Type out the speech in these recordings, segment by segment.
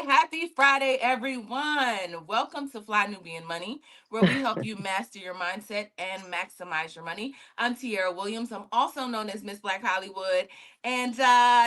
Happy Friday, everyone. Welcome to Fly Nubian Money, where we help you master your mindset and maximize your money. I'm Tiara Williams. I'm also known as Miss Black Hollywood. And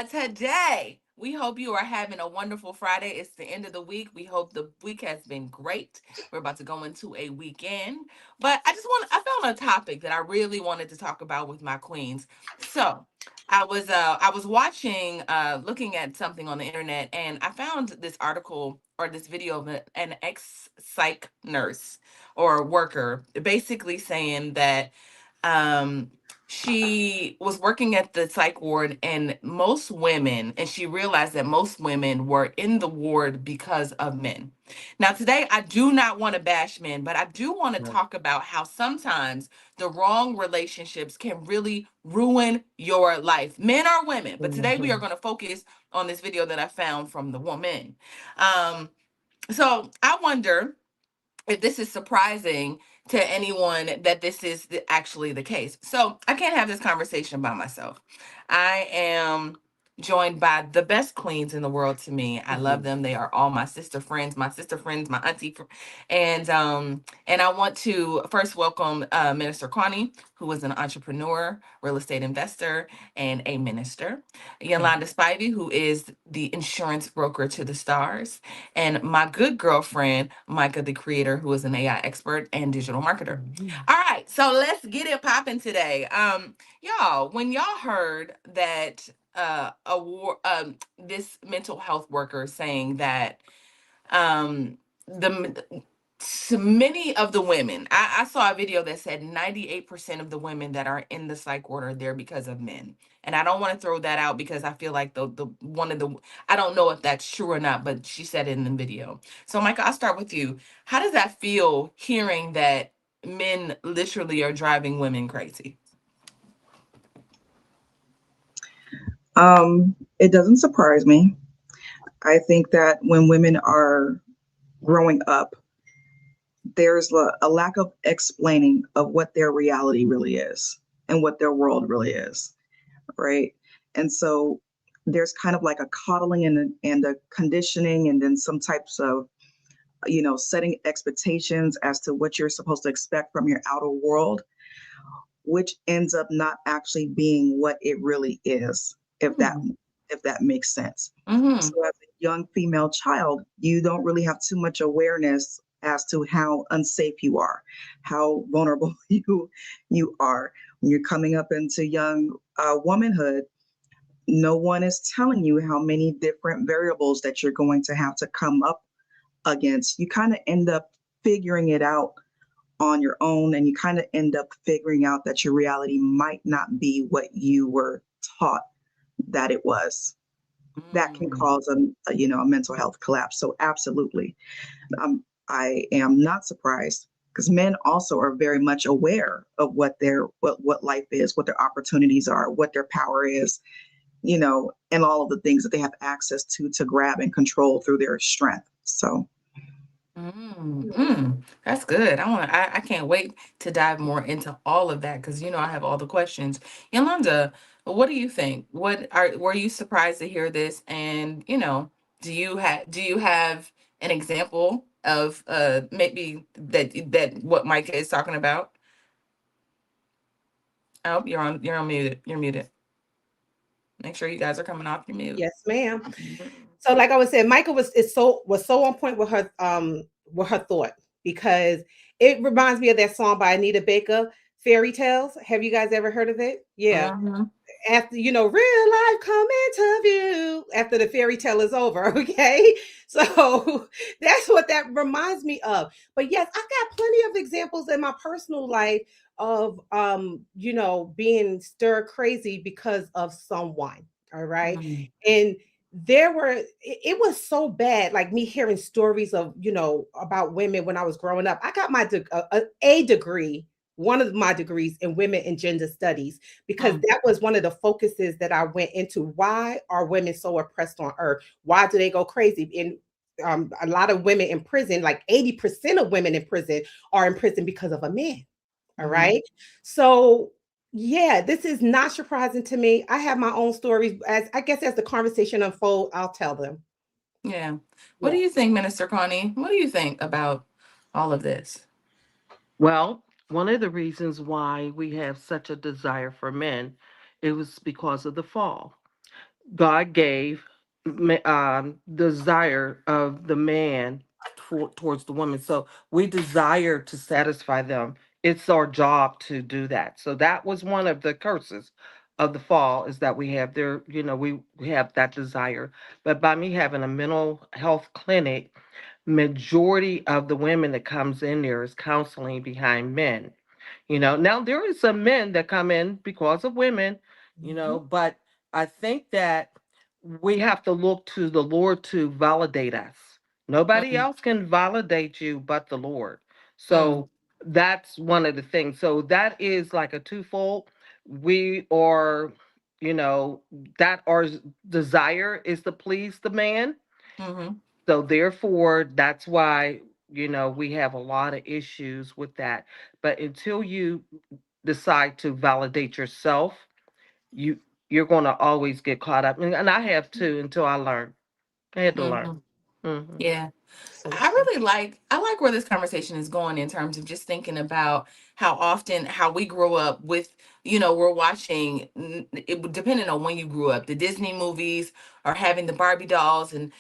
today, we hope you are having a wonderful Friday. It's the end of the week. We hope the week has been great. We're about to go into a weekend. But I found a topic that I really wanted to talk about with my queens. So, I was watching looking at something on the internet, and I found this article or this video of an ex-psych nurse or worker basically saying that um she was working at the psych ward, and she realized that most women were in the ward because of men. Now today I do not want to bash men, but I do want to talk about how sometimes the wrong relationships can really ruin your life, men or women. But today we are going to focus on this video that I found from the woman. So I wonder if this is surprising to anyone that this is actually the case. So I can't have this conversation by myself. I am joined by the best queens in the world to me. I love them. They are all my sister friends, my auntie, and I want to first welcome Minister Connie, who is an entrepreneur, real estate investor, and a minister. Yolanda Spivey, who is the insurance broker to the stars, and my good girlfriend, Micah, the creator, who is an AI expert and digital marketer. All right, so let's get it popping today. Y'all, when y'all heard that this mental health worker saying that the so many of the women, I saw a video that said 98% of the women that are in the psych ward are there because of men. And I don't want to throw that out because I feel like the one of the I don't know if that's true or not, but she said it in the video. So Micah, I'll start with you. How does that feel hearing that men literally are driving women crazy? It doesn't surprise me. I think that when women are growing up, there's a lack of explaining of what their reality really is and what their world really is, right? And so there's kind of like a coddling and a conditioning, and then some types of, setting expectations as to what you're supposed to expect from your outer world, which ends up not actually being what it really is, if that makes sense. Mm-hmm. So as a young female child, you don't really have too much awareness as to how unsafe you are, how vulnerable you are. When you're coming up into young womanhood, no one is telling you how many different variables that you're going to have to come up against. You kind of end up figuring it out on your own, and you kind of end up figuring out that your reality might not be what you were taught that it was. That can cause a mental health collapse. So absolutely, I am not surprised, because men also are very much aware of what life is, what their opportunities are, what their power is, and all of the things that they have access to grab and control through their strength. So. That's good. I can't wait to dive more into all of that because I have all the questions. Yolanda, what do you think? Were you surprised to hear this? And do you have an example of maybe that what Micah is talking about? Oh, you're on muted. You're muted. Make sure you guys are coming off your mute. Yes, ma'am. So, like I was saying, Michael was so on point with her thought, because it reminds me of that song by Anita Baker, Fairy Tales. Have you guys ever heard of it? Yeah. After real life come into view after the fairy tale is over. Okay, so that's what that reminds me of. But yes, I've got plenty of examples in my personal life of being stir crazy because of someone. All right. Mm-hmm. And it was so bad, like me hearing stories of, about women when I was growing up. I got a degree, one of my degrees in women and gender studies, because that was one of the focuses that I went into. Why are women so oppressed on earth? Why do they go crazy? And a lot of women in prison, like 80% of women in prison, are in prison because of a man. All Mm-hmm. right. So yeah, this is not surprising to me. I have my own stories. As I guess as the conversation unfolds, I'll tell them. Yeah. What do Yeah. you think, Minister Connie? What do you think about all of this? Well, one of the reasons why we have such a desire for men, it was because of the fall. God gave desire of the man towards the woman. So we desire to satisfy them. It's our job to do that. So that was one of the curses of the fall, is that we have there, we have that desire. But by me having a mental health clinic, majority of the women that comes in there is counseling behind men. Now there is some men that come in because of women, Mhm. but I think that we have to look to the Lord to validate us. Nobody Mm-hmm. else can validate you but the Lord. So that's one of the things. So that is like a twofold. We are, you know, that our desire is to please the man. Mm-hmm. So therefore, that's why, we have a lot of issues with that. But until you decide to validate yourself, you you're going to always get caught up. And I have too, until I learned. I had to learn. Mm-hmm. Hmm. Yeah. So I true. really like where this conversation is going in terms of just thinking about how often how we grow up with, we're watching depending on when you grew up, the Disney movies or having the Barbie dolls, and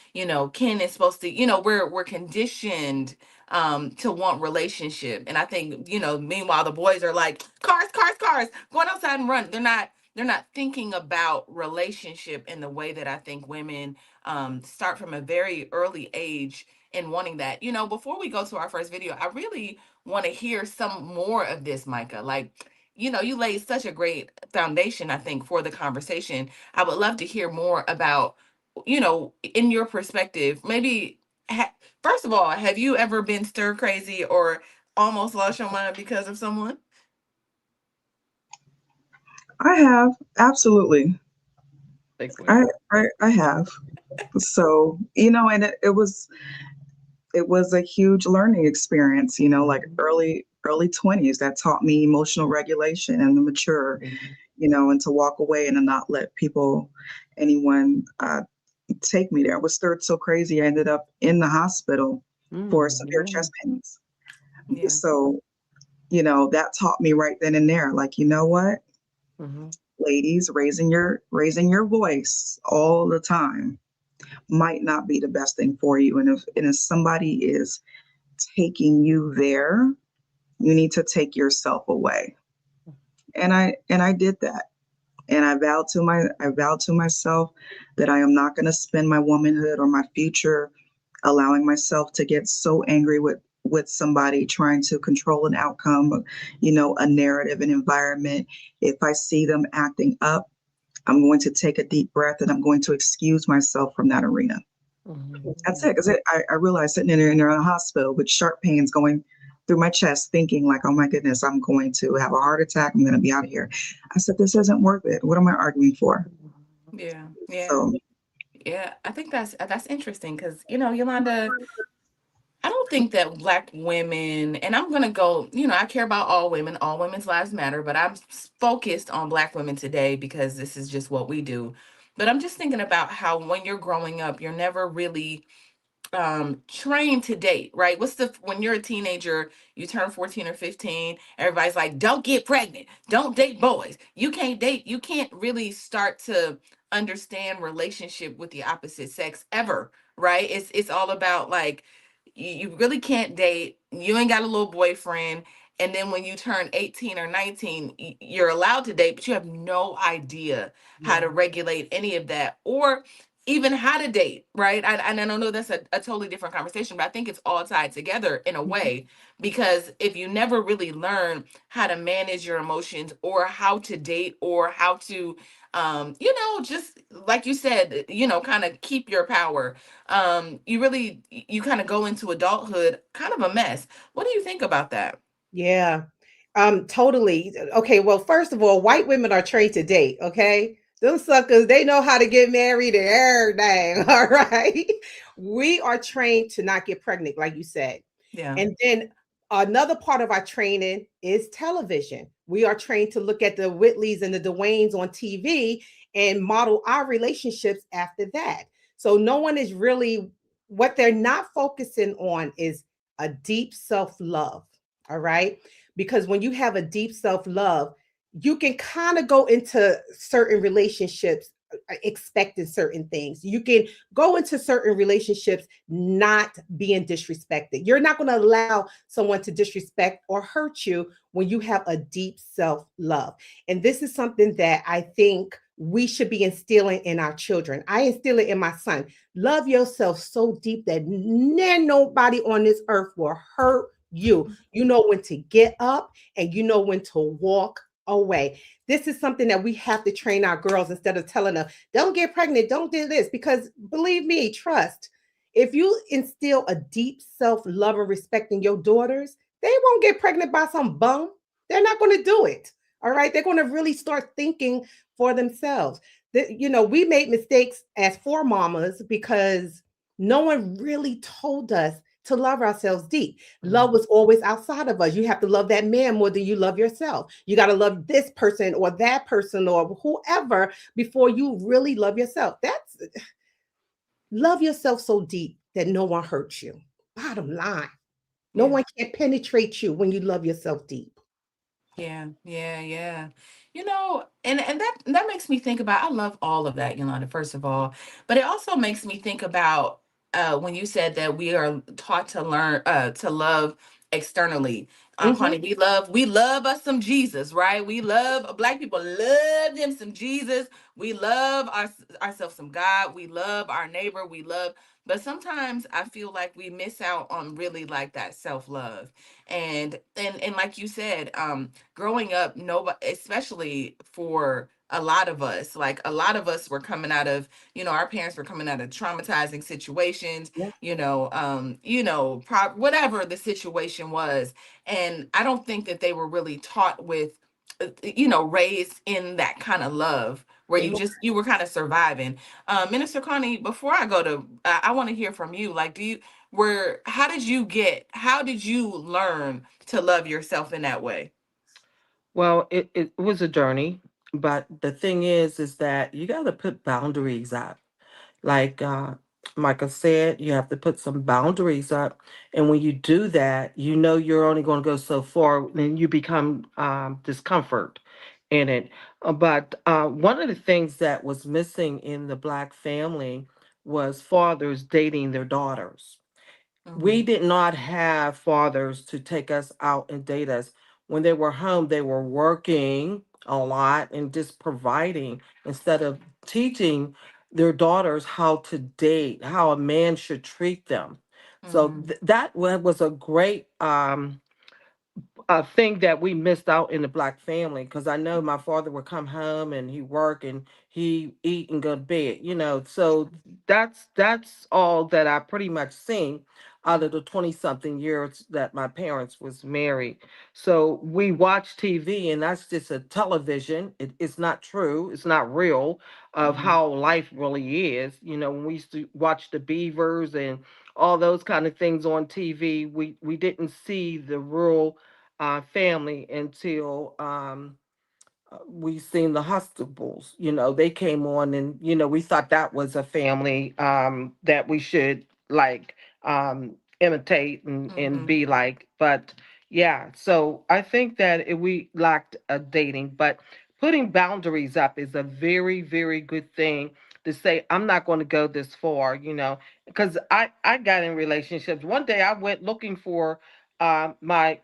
Ken is supposed to, we're conditioned to want relationship. And I think, meanwhile the boys are like cars, cars, cars, going outside and run. They're not thinking about relationship in the way that I think women start from a very early age and wanting that. Before we go to our first video, I really want to hear some more of this, Micah. Like, you laid such a great foundation, I think, for the conversation. I would love to hear more about, in your perspective, maybe, first of all, have you ever been stir crazy or almost lost your mind because of someone? I have, absolutely. Think we I have. So, and it was a huge learning experience, like Mhm. early 20s that taught me emotional regulation and to mature, and to walk away and to not let anyone take me there. I was stirred so crazy I ended up in the hospital for severe chest Mhm. pains. Yeah. So, that taught me right then and there, like, you know what, Mhm. ladies, raising your voice all the time might not be the best thing for you. And if somebody is taking you there, you need to take yourself away. And I did that. And I vowed to myself that I am not going to spend my womanhood or my future allowing myself to get so angry with somebody trying to control an outcome, a narrative, an environment. If I see them acting up, I'm going to take a deep breath and I'm going to excuse myself from that arena. Mhm. That's it. Because I realized sitting in a hospital with sharp pains going through my chest, thinking like, oh my goodness, I'm going to have a heart attack. I'm going to be out of here. I said, this isn't worth it. What am I arguing for? Yeah. Yeah. So Yeah. I think that's interesting because, Yolanda, I don't think that Black women, and I'm going to go, I care about all women's lives matter, but I'm focused on Black women today because this is just what we do. But I'm just thinking about how when you're growing up, you're never really trained to date, right? When you're a teenager, you turn 14 or 15, everybody's like, don't get pregnant, don't date boys, you can't really start to understand relationship with the opposite sex ever, right? It's all about like you really can't date, you ain't got a little boyfriend, and then when you turn 18 or 19, you're allowed to date, but you have no idea how Yeah. to regulate any of that. Or even how to date, right? And I don't know that's a totally different conversation, but I think it's all tied together in a Mhm. way, because if you never really learn how to manage your emotions or how to date or how to, just like you said, kind of keep your power, you kind of go into adulthood kind of a mess. What do you think about that? Yeah. Totally. Okay, well, first of all, white women are trained to date, okay? Them suckers, they know how to get married and everything, all right? We are trained to not get pregnant, like you said. Yeah. And then another part of our training is television. We are trained to look at the Whitleys and the Dwaynes on TV and model our relationships after that. So no one is really, what they're not focusing on is a deep self love. All right. Because when you have a deep self love, you can kind of go into certain relationships expecting certain things. You can go into certain relationships not being disrespected. You're not going to allow someone to disrespect or hurt you when you have a deep self love. And this is something that I think we should be instilling in our children. I instill it in my son. Love yourself so deep that nobody on this earth will hurt you. You know when to get up and you know when to walk away. This is something that we have to train our girls instead of telling them, don't get pregnant, don't do this. Because believe me, trust, if you instill a deep self love and respect in your daughters, they won't get pregnant by some bum. They're not going to do it. All right. They're going to really start thinking for themselves. We made mistakes as four mamas because no one really told us to love ourselves deep. Love was always outside of us. You have to love that man more than you love yourself. You got to love this person or that person or whoever before you really love yourself. That's love yourself so deep that no one hurts you. Bottom line, no Yeah. one can penetrate you when you love yourself deep. Yeah, yeah, yeah. And that makes me think about, I love all of that, Yolanda, first of all. But it also makes me think about when you said that we are taught to learn to love externally. Hmm. Connie, we love us some Jesus, right? We love Black people, love them some Jesus. We love ourselves some God. We love our neighbor. But sometimes I feel like we miss out on really like that self-love. And like you said, growing up, nobody, especially for a lot of us, like a lot of us were coming out of, our parents were coming out of traumatizing situations, Yeah. whatever the situation was. And I don't think that they were really taught with, raised in that kind of love where They you were kind of surviving. Minister Connie, before I go to, I want to hear from you. Like, how did you learn to love yourself in that way? Well, it was a journey, but the thing is that you got to put boundaries up. Like Micah said, you have to put some boundaries up. And when you do that, you know you're only going to go so far, and you become discomfort in it. But one of the things that was missing in the Black family was fathers dating their daughters. We Mm-hmm. did not have fathers to take us out and date us. When they were home, they were working a lot and just providing instead of teaching their daughters how to date, how a man should treat them. So Mm-hmm. that was a great a thing that we missed out in the Black family, because I know my father would come home and he work and he eat and go to bed, so that's all that I pretty much seen out of the 20 something years that my parents was married. So we watch TV, and that's just a television. It's not true, it's not real of Mm-hmm. how life really is. When we used to watch the Beavers and all those kind of things on TV, we didn't see the real family until we seen the Hustables. They came on, and we thought that was a family that we should like imitate and Mm-hmm. be like. But yeah, so I think that we lacked a dating, but putting boundaries up is a very, very good thing to say. I'm not going to go this far, because I got in relationships. One day I went looking for my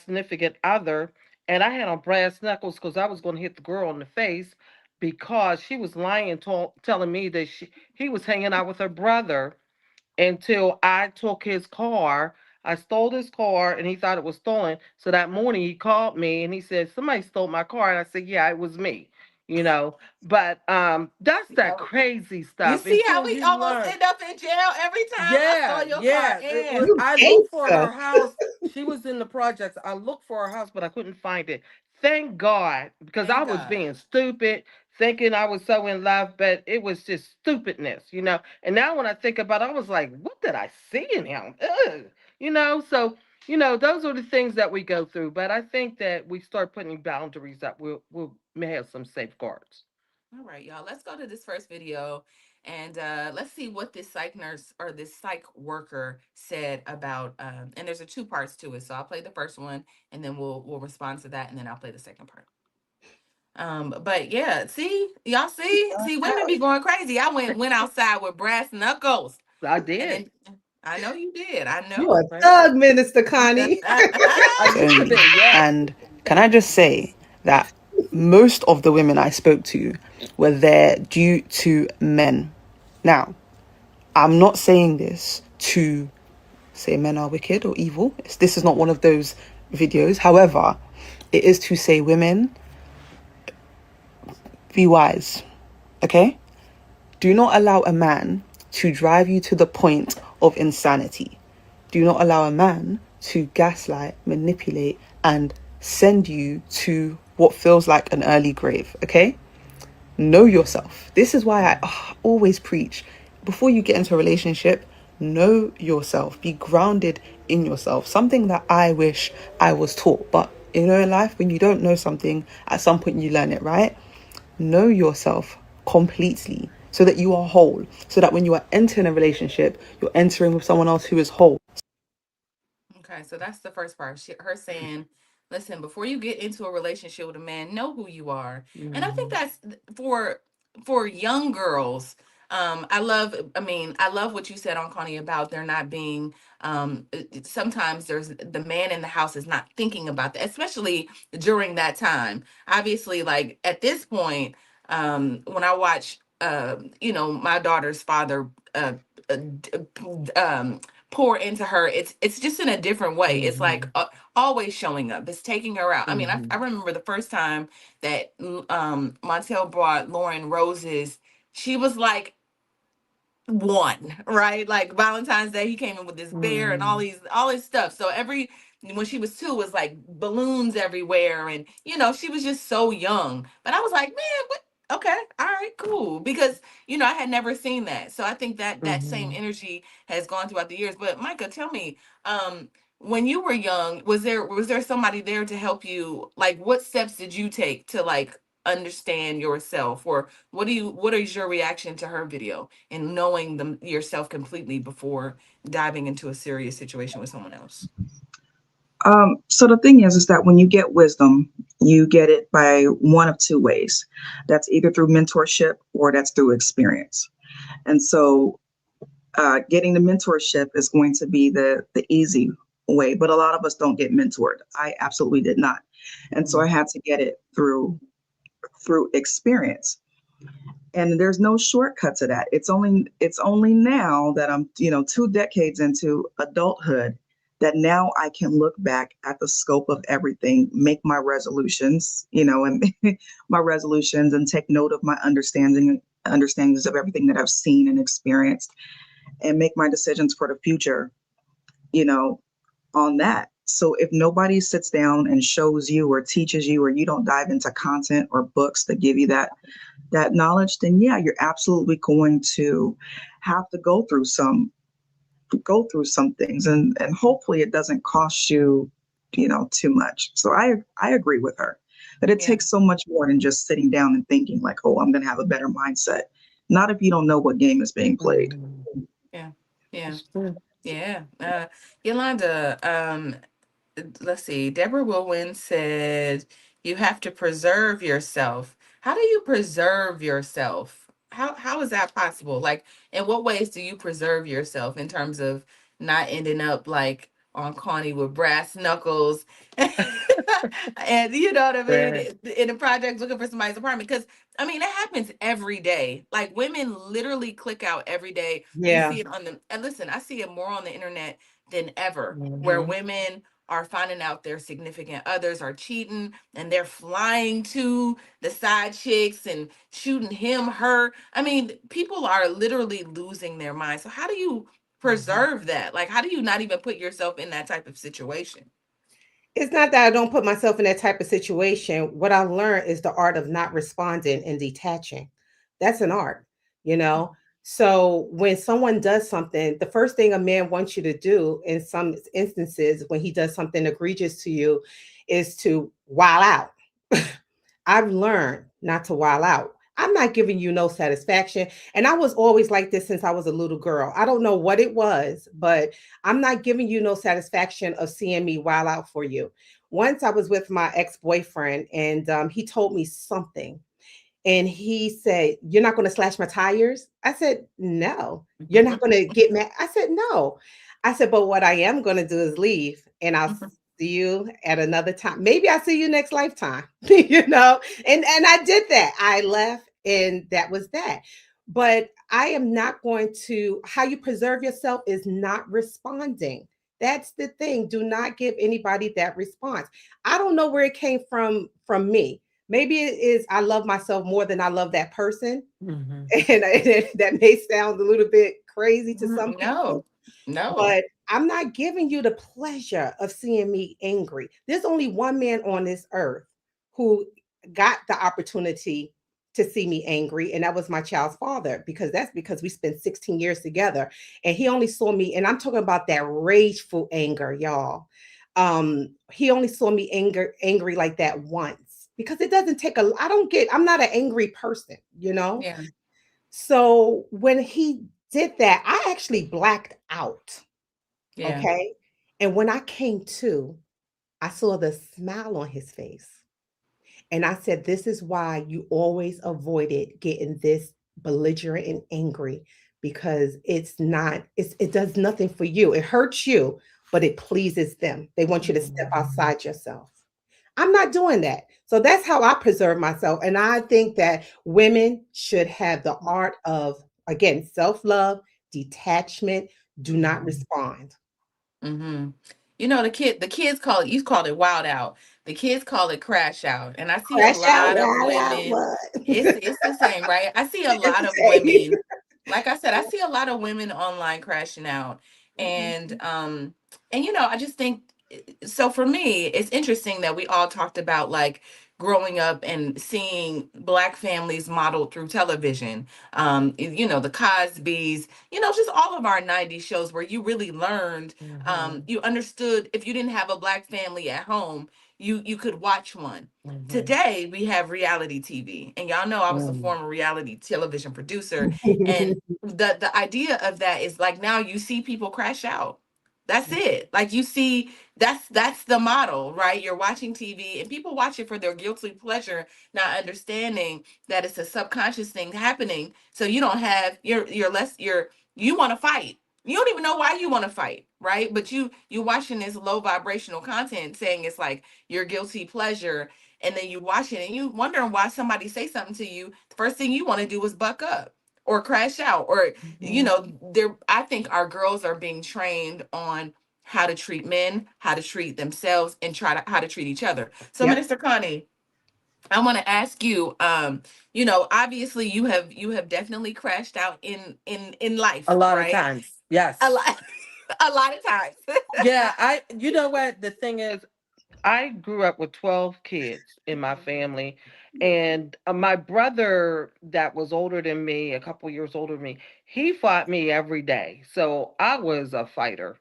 significant other, and I had on brass knuckles because I was going to hit the girl in the face. because she was lying, telling me that he was hanging out with her brother until I took his car. I stole his car and he thought it was stolen. So that morning he called me and he said, "Somebody stole my car." And I said, "Yeah, it was me." You know, but that's that Yo, crazy you stuff see how until we you almost learn. end up in jail every time I Yeah, saw your car yeah. It was, in. You I looked for gangster. her house. She was in the projects. I looked for her house, but I couldn't find it. Thank God, because I Thank was God. being stupid, thinking I was so in love, but it was just stupidness, you know. And now when I think about it, I was like, what did I see in him? Ugh. You know, so those are the things that we go through. But I think that we start putting boundaries up. We'll may have some safeguards. All right, y'all. Let's go to this first video and let's see what this psych nurse or this psych worker said about. And there's a two parts to it, so I'll play the first one and then we'll respond to that, and then I'll play the second part. But yeah, see, y'all see, women be going crazy. I went outside with brass knuckles, I and did. then I know you did. I You a know. Right. thug, Minister Connie. I used to only. be, yes. And can I just say that most of the women I spoke to were there due to men. Now, I'm not saying this to say men are wicked or evil. This is not one of those videos. However, it is to say women, be wise. Okay? Do not allow a man to drive you to the point of insanity. Do not allow a man to gaslight, manipulate, and send you to what feels like an early grave. Okay? Know yourself. This is why I always preach before you get into a relationship, know yourself, be grounded in yourself. Something that I wish I was taught, but in life, when you don't know something, at some point you learn it, right? Know yourself completely so that you are whole, so that when you are entering a relationship, you're entering with someone else who is whole. Okay, so that's the first part. Her saying, "Listen, before you get into a relationship with a man, know who you are." And I think Mhm. that's for young girls. I love what you said on Connie about there not being. Sometimes there's the man in the house is not thinking about that, especially during that time. Obviously, like at this point, when I watch, my daughter's father. Uh, d- pour into her, it's just in a different way. It's like Mhm. always showing up, it's taking her out. I mean, I Mhm. remember the first time that Montel brought Lauren roses. She was like one, right? Like Valentine's Day, he came in with this bear and Mhm. all his stuff. So every when she was two, was like balloons everywhere, and she was just so young. But I was like, man, what? Okay, all right, cool. Because I had never seen that. So I think that that same Mhm. energy has gone throughout the years. But Micah, tell me, when you were young, was there somebody there to help you? Like, what steps did you take to like understand yourself, or what is your reaction to her video and knowing yourself completely before diving into a serious situation with someone else? So the thing is that when you get wisdom, you get it by one of two ways. That's either through mentorship or that's through experience. And so, getting the mentorship is going to be the easy way, but a lot of us don't get mentored. I absolutely did not, and so I Mhm. had to get it through experience. And there's no shortcut to that. It's only now that I'm 2 decades into adulthood that now I can look back at the scope of everything, make my resolutions, and my resolutions, and take note of my understandings of everything that I've seen and experienced, and make my decisions for the future, you know, on that. So if nobody sits down and shows you or teaches you, or you don't dive into content or books that give you that knowledge, then yeah, you're absolutely going to have to go through some things, and hopefully it doesn't cost you, too much. So I agree with her that it Yeah, takes so much more than just sitting down and thinking like, oh, I'm going to have a better mindset. Not if you don't know what game is being played. Mhm. yeah, yeah, It's true. yeah. Yolanda, let's see. Deborah Wilwin said, "You have to preserve yourself." How do you preserve yourself? How is that possible? Like, in what ways do you preserve yourself in terms of not ending up like on Connie with brass knuckles, and you know what I mean, Right. in the project looking for somebody's apartment? Because I mean, it happens every day. Like women literally click out every day. You Yeah. see it on the, and listen, I see it more on the internet than ever, where Mm-hmm. women are finding out their significant others are cheating and they're flying to the side chicks and shooting him, her. I mean, people are literally losing their mind. So how do you Mm-hmm. preserve that? Like, how do you not even put yourself in that type of situation? It's not that I don't put myself in that type of situation. What I learned is the art of not responding and detaching. That's an art, you know? So when someone does something, the first thing a man wants you to do in some instances when he does something egregious to you is to wow out. I've learned not to wild out. I'm not giving you no satisfaction. And I was always like this since I was a little girl. I don't know what it was, but I'm not giving you no satisfaction of seeing me wild out for you. Once I was with my ex boyfriend, and he told me something. And he said, "You're not going to slash my tires?" I said, "No." "You're not going to get mad?" I said, "No." I said, "But what I am going to do is leave and I'll see you at another time. Maybe I'll see you next lifetime." you know? And I did that. I left and that was that. But I am not going to, how you preserve yourself is not responding. That's the thing. Do not give anybody that response. I don't know where it came from me. Maybe it is I love myself more than I love that person. Mm-hmm. And that may sound a little bit crazy to some people, No, no. but I'm not giving you the pleasure of seeing me angry. There's only one man on this earth who got the opportunity to see me angry, and that was my child's father, because that's because we spent 16 years together. And he only saw me, and I'm talking about that rageful anger, y'all. He only saw me angry like that once, because it doesn't take a, I'm not an angry person, you know? Yeah, So when he did that, I actually blacked out. yeah. Okay. And when I came to, I saw the smile on his face. And I said, "This is why you always avoided getting this belligerent and angry, because it does nothing for you. It hurts you, but it pleases them. They want you to step outside yourself." I'm not doing that. So that's how I preserve myself. And I think that women should have the art of, again, self love, detachment, do not Mm-hmm. respond. Hmm. You know, the kids call it, you called it wild out. The kids call it crash out. And I see a Crash out, lot of wild out, women, what? it's the same, right? I see a It's lot the of same. women, like I said, I see a lot of women online crashing out. And Mhm. you know, I just think, so for me, it's interesting that we all talked about like growing up and seeing black families modeled through television. You know, the Cosbys, you know, just all of our 90s shows where you really learned, Mm-hmm. you understood if you didn't have a black family at home, you could watch one. Mm-hmm. Today we have reality TV, and y'all know I was a former reality television producer, and the idea of that is like now you see people crash out. That's it. Like you see, that's the model, right? You're watching TV and people watch it for their guilty pleasure, not understanding that it's a subconscious thing happening. So you don't have, you're less, you want to fight. You don't even know why you want to fight, right? But you watching this low vibrational content saying it's like your guilty pleasure, and then you watch it and you wondering why somebody say something to you. The first thing you want to do is buck up or crash out, or you Mm-hmm. know, there, I think our girls are being trained on how to treat men, how to treat themselves, and try to how to treat each other. So Yep. Minister Connie, I want to ask you, you know, obviously you have definitely crashed out in A life, lot of right? times. A Yes. lot, a lot of times. Yeah, you know what? The thing is, I grew up with 12 kids in my family, and my brother that was older than me, a couple years older than me, he fought me every day. So I was a fighter,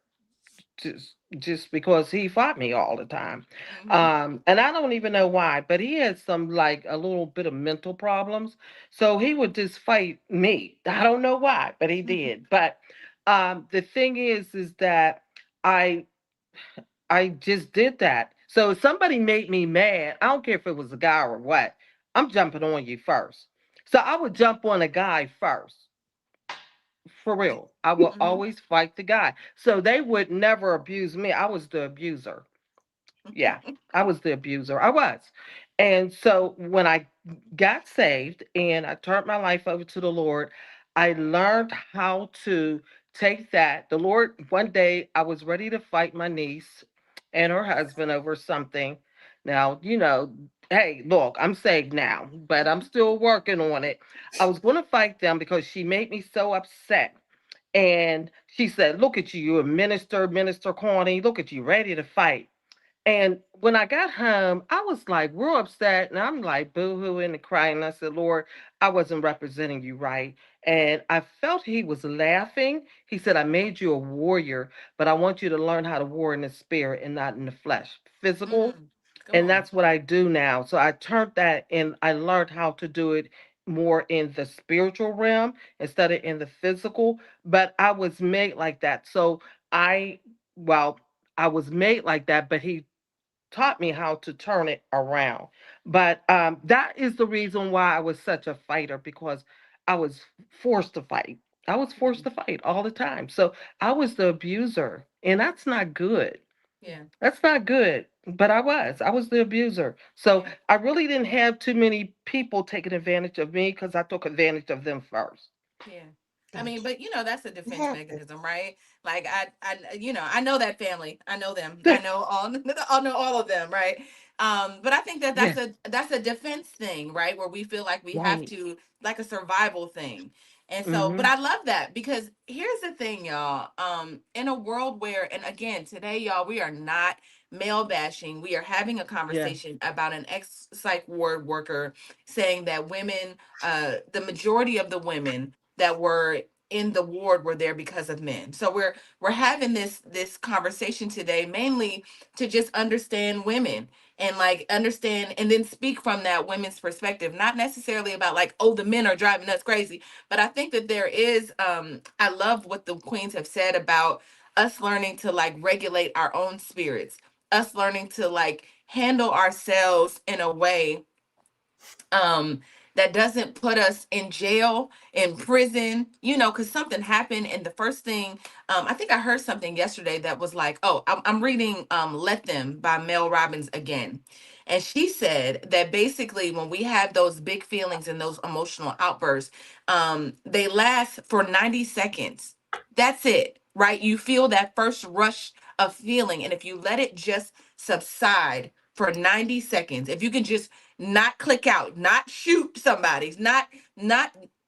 just because he fought me all the time. Hmm. And I don't even know why, but he had some, like, a little bit of mental problems. So he would just fight me. I don't know why, but he did. But the thing is that I I just did that. So if somebody made me mad, I don't care if it was a guy or what, I'm jumping on you first. So I would jump on a guy first. For real. I will Hmm. always fight the guy. So they would never abuse me. I was the abuser. Yeah, I was the abuser. I was. And so when I got saved and I turned my life over to the Lord, I learned how to take that. The Lord, one day I was ready to fight my niece and her husband over something. Now, hey, look, I'm saved now, but I'm still working on it. I was going to fight them because she made me so upset. And she said, "Look at you, you're a minister, Minister Connie. Look at you, ready to fight." And when I got home, I was like real upset and I'm like boo-hooing and crying. I said, "Lord, I wasn't representing you right." And I felt he was laughing. He said, "I made you a warrior, but I want you to learn how to war in the spirit and not in the flesh, physical." Mm, come And on. that's what I do now. So I turned that and I learned how to do it more in the spiritual realm instead of in the physical. But I was made like that. So I, well, I was made like that, but he taught me how to turn it around. But that is the reason why I was such a fighter because I was forced to fight. I was forced Mhm. to fight all the time. So I was the abuser, and that's not good. Yeah. That's not good. But I was the abuser. So Yeah. I really didn't have too many people taking advantage of me because I took advantage of them first. Yeah. I mean, Gotcha. but that's a It defense happens. mechanism, right? Like I know that family. I know them. I know all, I know all of them, right? But I think that Yeah, that's a defense thing, right? Where we feel like we have right. to, like a survival thing. And so, but Mm-hmm. I love that because here's the thing, y'all. In a world where, and again, today, y'all, we are not male bashing. We are having a Yeah. conversation about an ex-psych ward worker saying that women, the majority of the women that were in the ward were there because of men. So we're having this conversation today mainly to just understand women and like understand and then speak from that women's perspective, not necessarily about like, oh, the men are driving us crazy, but I think that there is I love what the queens have said about us learning to like regulate our own spirits, us learning to like handle ourselves in a way um that doesn't put us in jail, in prison, because something happened. And the first thing, I think I heard something yesterday that was like, oh, I'm reading Let Them by Mel Robbins again. And she said that basically when we have those big feelings and those emotional outbursts, they last for 90 seconds. That's it, right? You feel that first rush of feeling, and if you let it just subside for 90 seconds, if you can just not click out, not shoot somebody, not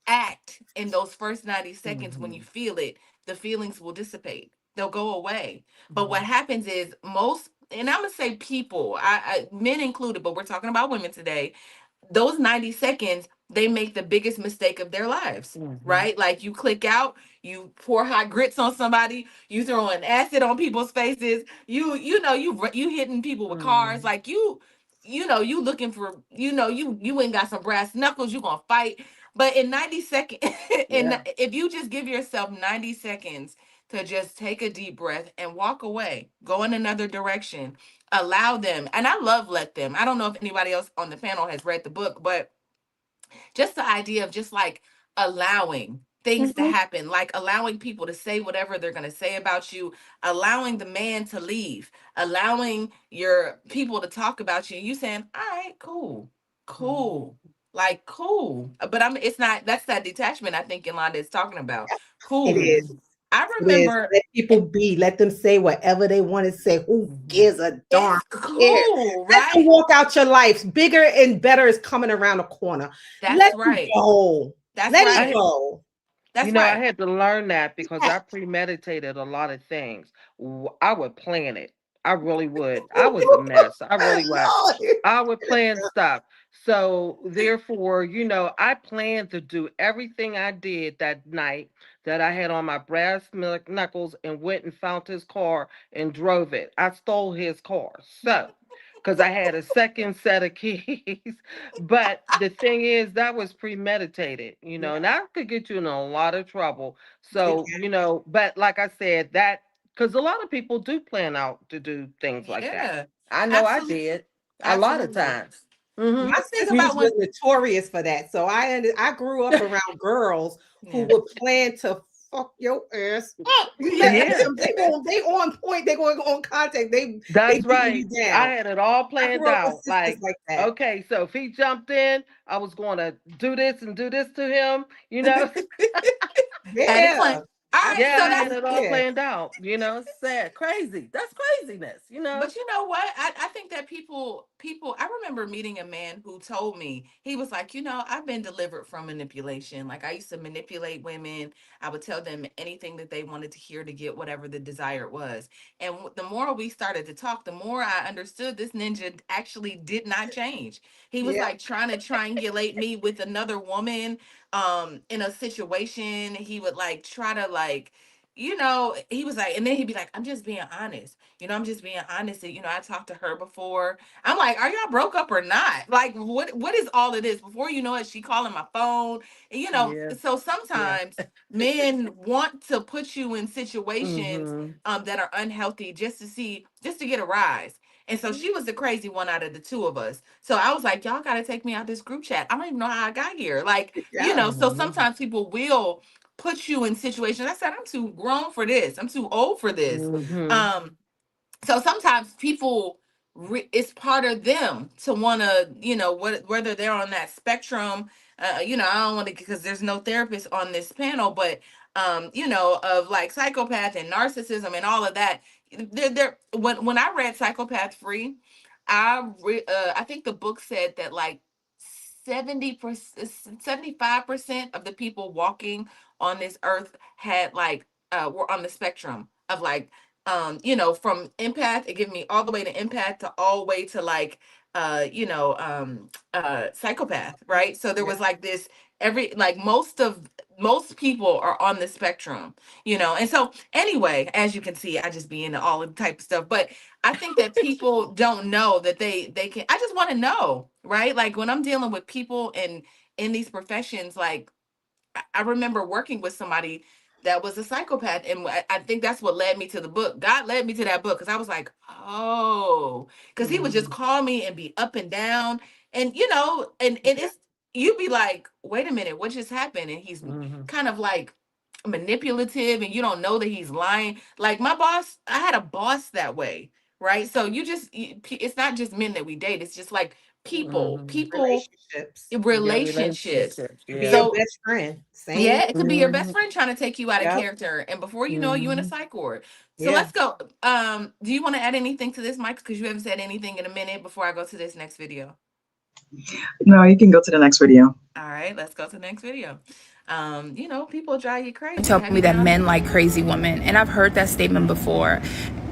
act in those first 90 seconds. When Mm-hmm. you feel it, the feelings will dissipate. They'll go away. But what Mm-hmm. happens is most, and I'm gonna say people, men included, but we're talking about women today, those 90 seconds, they make the biggest mistake of their lives, Mm-hmm. right? Like you click out, you pour hot grits on somebody, you throwing acid on people's faces, you hitting people with cars, Mm-hmm. like you looking for, you ain't got some brass knuckles, you gonna fight. But in 90 seconds, and Yeah. if you just give yourself 90 seconds to just take a deep breath and walk away, go in another direction, allow them. And I love Let Them. I don't know if anybody else on the panel has read the book, but just the idea of just like allowing things to Mm-hmm. happen, like allowing people to say whatever they're going to say about you, allowing the man to leave, allowing your people to talk about you, you saying, all right, cool, cool, like cool. But it's not, that's that detachment I think Yolanda is talking about. It Cool. is. Mm-hmm. I It is. remember Let people be. Let them say whatever they want to say. Who Mm-hmm. gives a darn it's care? cool, Let them right? walk out your life. Bigger and better is coming around the corner. That's Let it right. go. That's Let it I right. go. That's I right. had to learn that because Yeah. I premeditated a lot of things. I would plan it. I really would. I was a mess. I really was. Lord. I would plan stuff. So therefore, I planned to do everything I did that night that I had on my brass knuckles and went and found his car and drove it. I stole his car. So because I had a second set of keys. But the thing is, that was premeditated, Yeah. and that could get you in a lot of trouble. It So, but like I said, that because a lot of people do plan out to do things like that. Yeah. I know I Absolutely. did a lot of Absolutely. times. Mm-hmm. My I think sisters about was when notorious for that. So I grew up around girls who yeah. would plan to fuck your ass up. Let Yeah, them. They on point. They going on contact. They that's beating you right. I down. had it all I planned grew up with out. sisters Like, like that. okay, so if he jumped in, I was going to do this and do this to him, you know? Had it planned. Yeah, All right, Yeah, so I had absolutely. that's it all Yeah, planned out. It's sad, crazy. That's craziness, you know? but you know what? I think that people I remember meeting a man who told me, he was like, I've been delivered from manipulation. Like I used to manipulate women. I would tell them anything that they wanted to hear to get whatever the desire was. And the more we started to talk, the more I understood this ninja actually did not change. He was yeah. like trying to triangulate me with another woman in a situation. He would like try to like he was like, and then he'd be like, I'm just being honest. I'm just being honest. And, I talked to her before. I'm like, are y'all broke up or not? Like, what is all of this? Before you know it, she calling my phone. And, Yeah, so yeah. sometimes men want to put you in situations Mm-hmm. that are unhealthy just to get a rise. And so she was the crazy one out of the two of us. So I was like, y'all got to take me out this group chat. I don't even know how I got here. Like, Yeah. so Mm-hmm. sometimes people will put you in situations. I said, I'm too grown for this. I'm too old for this. Mm-hmm. Um, so sometimes people it's part of them to want to whether they're on that spectrum. I don't want to, because there's no therapist on this panel, but of like psychopath and narcissism and all of that. When I read Psychopath Free, I think the book said that like 70%, 75% of the people walking on this earth had like were on the spectrum of like from empath, it gave me all the way to empath to all the way to like psychopath, right? So there Yeah. was like this, every like most people are on the spectrum, and so anyway, as you can see, I just be into all the type of stuff, but I think that people don't know that they can. I just want to know, right? Like when I'm dealing with people in these professions, like I remember working with somebody that was a psychopath, and I think that's what led me to the book. God led me to that book because I was like, oh, because he would just Mm-hmm. call me and be up and down, and and Yeah. it's you'd be like, wait a minute, what just happened? And he's Mm-hmm. kind of like manipulative, and you don't know that he's lying. Like my boss, I had a boss that way, right? So it's not just men that we date; it's just like people, Mm-hmm. people Relationships. Yeah, relationships. relationships. Could be Yeah. your So best friend. Same. yeah, it could be your best Mm-hmm. friend trying to take you out of Yep. character, and before you know it, you in a Mm-hmm. psych ward. So Yeah. let's go. Do you want to add anything to this, Mike? Because you haven't said anything in a minute before I go to this next video. No, you can go to the next video. All right, let's go to the next video. People drive you crazy. Tell me that men like crazy women, and I've heard that statement before.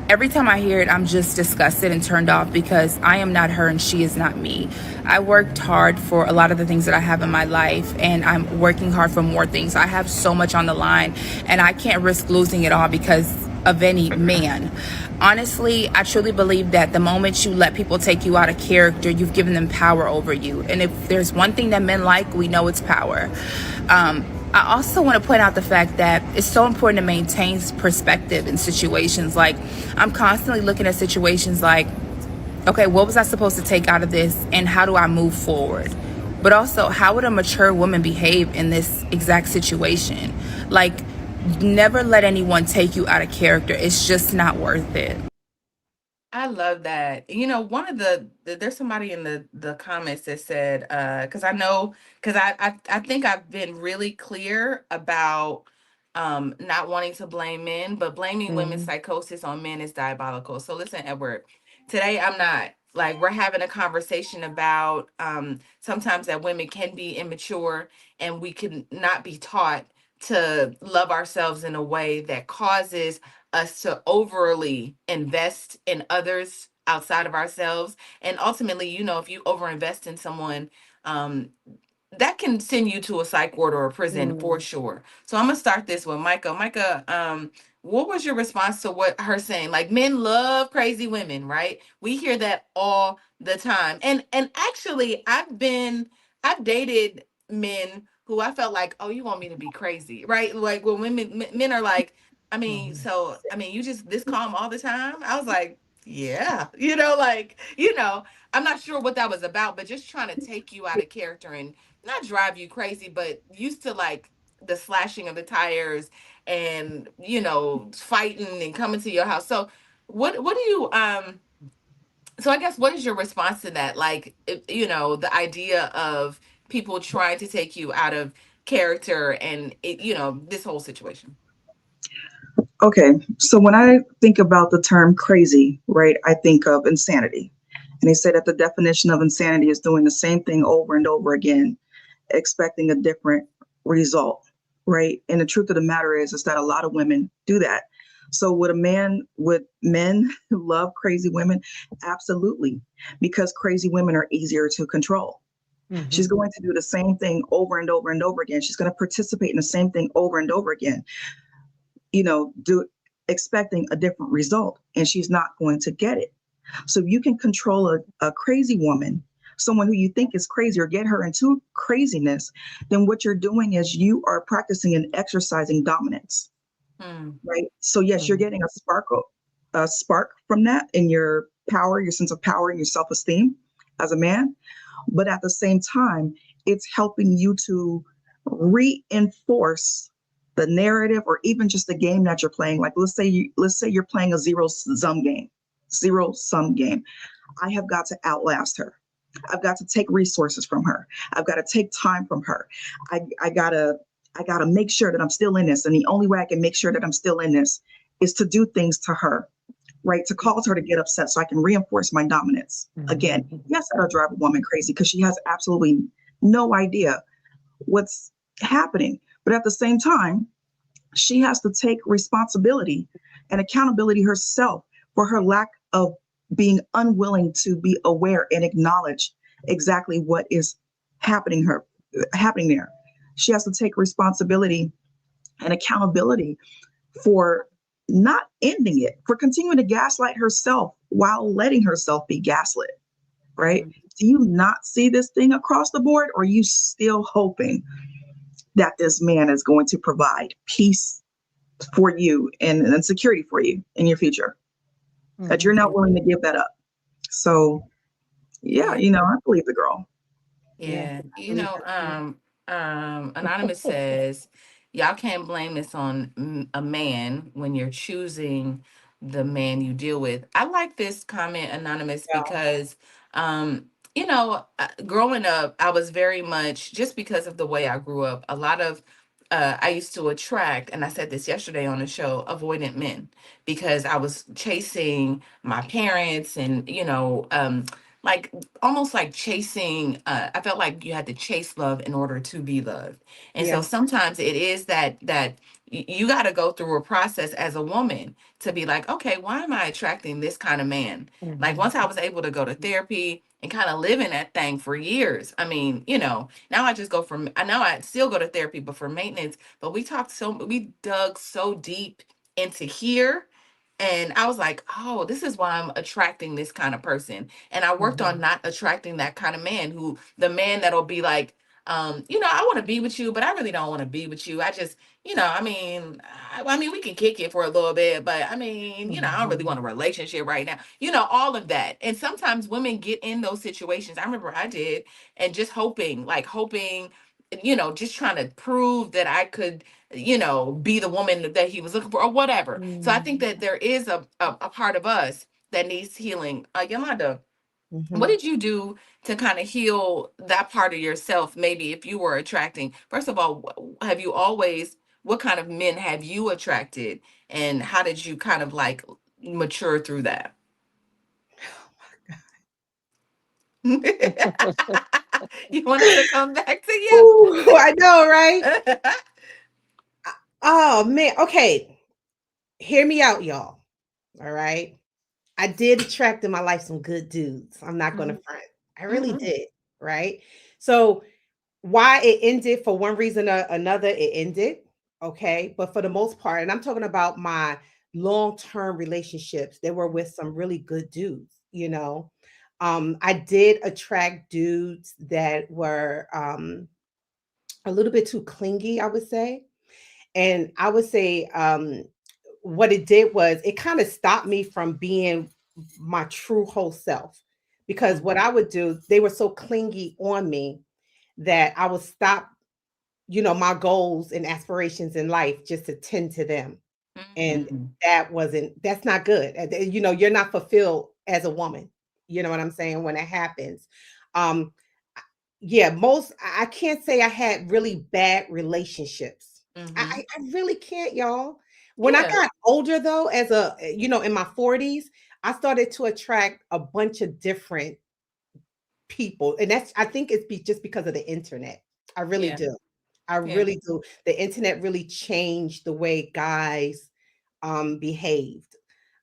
Every time I hear it, I'm just disgusted and turned off because I am not her and she is not me. I worked hard for a lot of the things that I have in my life, and I'm working hard for more things. I have so much on the line, and I can't risk losing it all because of any man. Honestly, I truly believe that the moment you let people take you out of character, you've given them power over you. And if there's one thing that men like, we know it's power. I also want to point out the fact that it's so important to maintain perspective in situations. Like, I'm constantly looking at situations like, okay, what was I supposed to take out of this, and how do I move forward? But also, how would a mature woman behave in this exact situation? Like, never let anyone take you out of character. It's just not worth it. I love that. One of there's somebody in the comments that said, because I know, because I think I've been really clear about not wanting to blame men, but blaming women's Mm-hmm. psychosis on men is diabolical. So listen, Edward, today I'm not. Like, we're having a conversation about sometimes that women can be immature, and we can not be taught to love ourselves in a way that causes us to overly invest in others outside of ourselves. And ultimately, if you overinvest in someone, um, that can send you to a psych ward or a prison for Mm-hmm. sure. So I'm gonna start this with Micah. Micah, what was your response to what her saying? Like, men love crazy women, right? We hear that all the time. And actually, I've dated men who I felt like, oh, you want me to be crazy, right? Like when men are like, you just this calm all the time. I was like, yeah, I'm not sure what that was about, but just trying to take you out of character and not drive you crazy, but used to like the slashing of the tires and fighting and coming to your house. So what do you so I guess what is your response to that? Like, the idea of people trying to take you out of character and this whole situation. Okay, so when I think about the term crazy, right, I think of insanity. And they say that the definition of insanity is doing the same thing over and over again, expecting a different result, right? And the truth of the matter is that a lot of women do that. So would men love crazy women? Absolutely, because crazy women are easier to control. She's going to do the same thing over and over and over again. She's going to participate in the same thing over and over again, do expecting a different result, and she's not going to get it. So if you can control a crazy woman, someone who you think is crazy, or get her into craziness, then what you're doing is you are practicing and exercising dominance, right? So yes, you're getting a spark from that in your power, your sense of power, and your self-esteem as a man. But at the same time, it's helping you to reinforce the narrative, or even just the game that you're playing. Like let's say you're playing a zero sum game. I have got to outlast her. I've got to take resources from her. I've got to take time from her. I gotta make sure that I'm still in this. And the only way I can make sure that I'm still in this is to do things to her, right? To cause her to get upset so I can reinforce my dominance. Again, yes, that'll drive a woman crazy because she has absolutely no idea what's happening. But at the same time, she has to take responsibility and accountability herself for her lack of being unwilling to be aware and acknowledge exactly what is happening there. She has to take responsibility and accountability for not ending it, for continuing to gaslight herself while letting herself be gaslit, right? Do you not see this thing across the board, or are you still hoping that this man is going to provide peace for you and security for you in your future, that you're not willing to give that up? So yeah, I believe the girl. Yeah. Anonymous says, y'all can't blame this on a man when you're choosing the man you deal with. I like this comment, Anonymous, because, growing up, I was very much, just because of the way I grew up, a lot of, I used to attract, and I said this yesterday on the show, avoidant men, because I was chasing my parents and, like almost like chasing, I felt like you had to chase love in order to be loved. And so Yeah. sometimes it is that you got to go through a process as a woman to be like, okay, why am I attracting this kind of man? Like, once I was able to go to therapy and kind of live in that thing for years, I mean, now I just go from, I know I still go to therapy, but for maintenance. But we dug so deep into here, and I was like, oh, this is why I'm attracting this kind of person. And I worked on not attracting that kind of man, the man that'll be like, I want to be with you, but I really don't want to be with you. I just, I mean, we can kick it for a little bit, but I mean, I don't really want a relationship right now, all of that. And sometimes women get in those situations. I remember I did, and just hoping, just trying to prove that I could, be the woman that he was looking for or whatever. So I think that there is a part of us that needs healing. Yolanda, what did you do to kind of heal that part of yourself? Maybe if you were attracting, first of all, have you always, what kind of men have you attracted? And how did you kind of like mature through that? You want us to come back to you? Ooh, I know, right? Oh man. Okay. Hear me out, y'all. All right. I did attract in my life some good dudes. I'm not gonna Mhm, front. I really mhm, did. Right. So why it ended, for one reason or another, it ended. Okay. But for the most part, and I'm talking about my long-term relationships, they were with some really good dudes. I did attract dudes that were a little bit too clingy, I would say. And I would say what it did was it kind of stopped me from being my true whole self. Because what mhm, I would do, they were so clingy on me that I would stop my goals and aspirations in life, just to tend to them. And Mhm. Mhm. that's not good. You're not fulfilled as a woman. You know what I'm saying? When it happens. Um, yeah, I can't say I had really bad relationships. Mhm. I really can't, y'all. When I Yeah. got older though, as in my 40s, I started to attract a bunch of different people, and I think it's just because of the internet. I really Yeah. do. I Yeah. really do. The internet really changed the way guys behaved.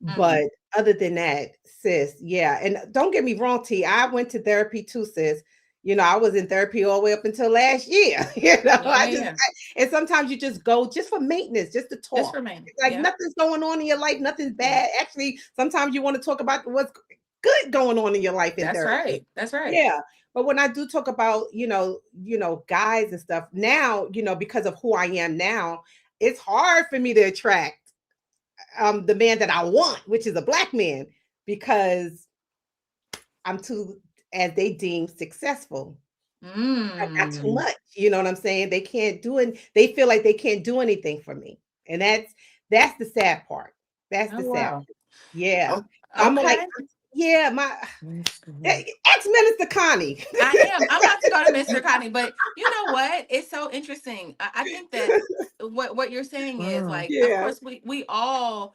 Mhm. But other than that, sis, yeah. And don't get me wrong, T. I went to therapy too, sis. I was in therapy all the way up until last year. Yeah. Yeah. Yeah. And sometimes you just go just for maintenance, just to Just talk. remain. Like Yeah. nothing's going on in your life, nothing's Yeah. bad. Actually, sometimes you want to talk about what's good going on in your life in That's therapy. right. That's right. Yeah. But when I do talk about, guys and stuff now, because of who I am now, it's hard for me to attract the man that I want, which is a black man, because I'm too, as they deem, successful. I got too Mm. much. You know what I'm saying? They can't do it. They feel like they can't do anything for me. And that's the sad part. That's Oh the sad wow. part. Yeah. Oh, So I'm like, okay. yeah, my ex-minister Connie. I am. I'm about to go to Mr. Connie, but you know what? It's so interesting. I think that what you're saying is Mm. like, of Yeah. course, we all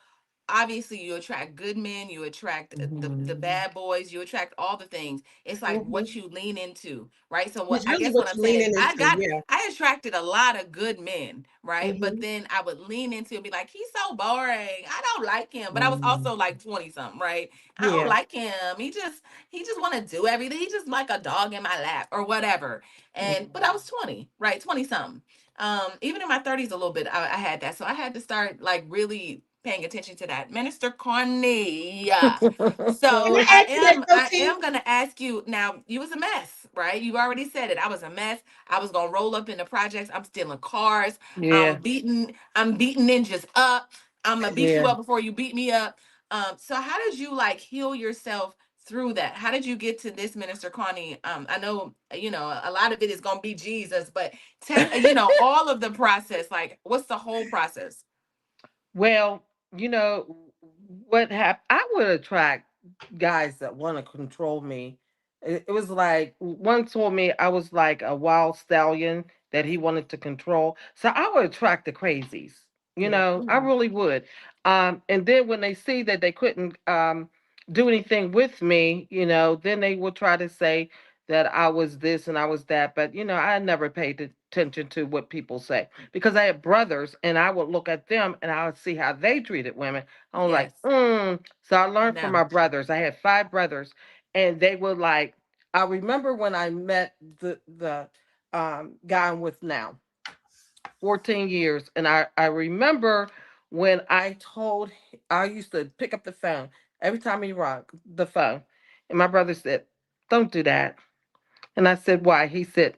obviously you attract good men, you attract the Mhm. bad boys, you attract all the things. It's like what Mhm. you lean into, right? So what It's I really guess what what I'm you're saying is leaning into. Yeah. I attracted a lot of good men, right? But Mhm. then I would lean into it and be like, he's so boring. I don't like him. But I was Mhm. also like 20 something, right? I don't Yeah. like him. He just want to do everything. He just like a dog in my lap or whatever. And but I was 20, right? 20 something. Even in my 30s a little bit, I had that. So I had to start like really paying attention to that. Minister Connie. Yeah. Can So I ask you that, I T? am gonna ask you now, you was a mess, right? You already said it. I was a mess. I was gonna roll up in the projects. I'm stealing cars. Yeah, I'm beating ninjas up. I'm gonna beat you yeah. up before you beat me up. So how did you like heal yourself through that? How did you get to this, Minister Connie? I know, a lot of it is gonna be Jesus, but all of the process, like what's the whole process? Well, you know what happened? I would attract guys that want to control me. It was like one told me I was like a wild stallion that he wanted to control. So I would attract the crazies. Yeah. I Mm, really would. And then when they see that they couldn't do anything with me, then they would try to say that I was this and I was that. But I never paid attention to what people say because I had brothers and I would look at them and I would see how they treated women. I was like, yes. So I learned from No. my brothers. I had five brothers, and they were like, I remember when I met the guy I'm with now, 14 years, and I remember when I used to pick up the phone every time he rang the phone, and my brother said, "Don't do that." And I said, why? He said,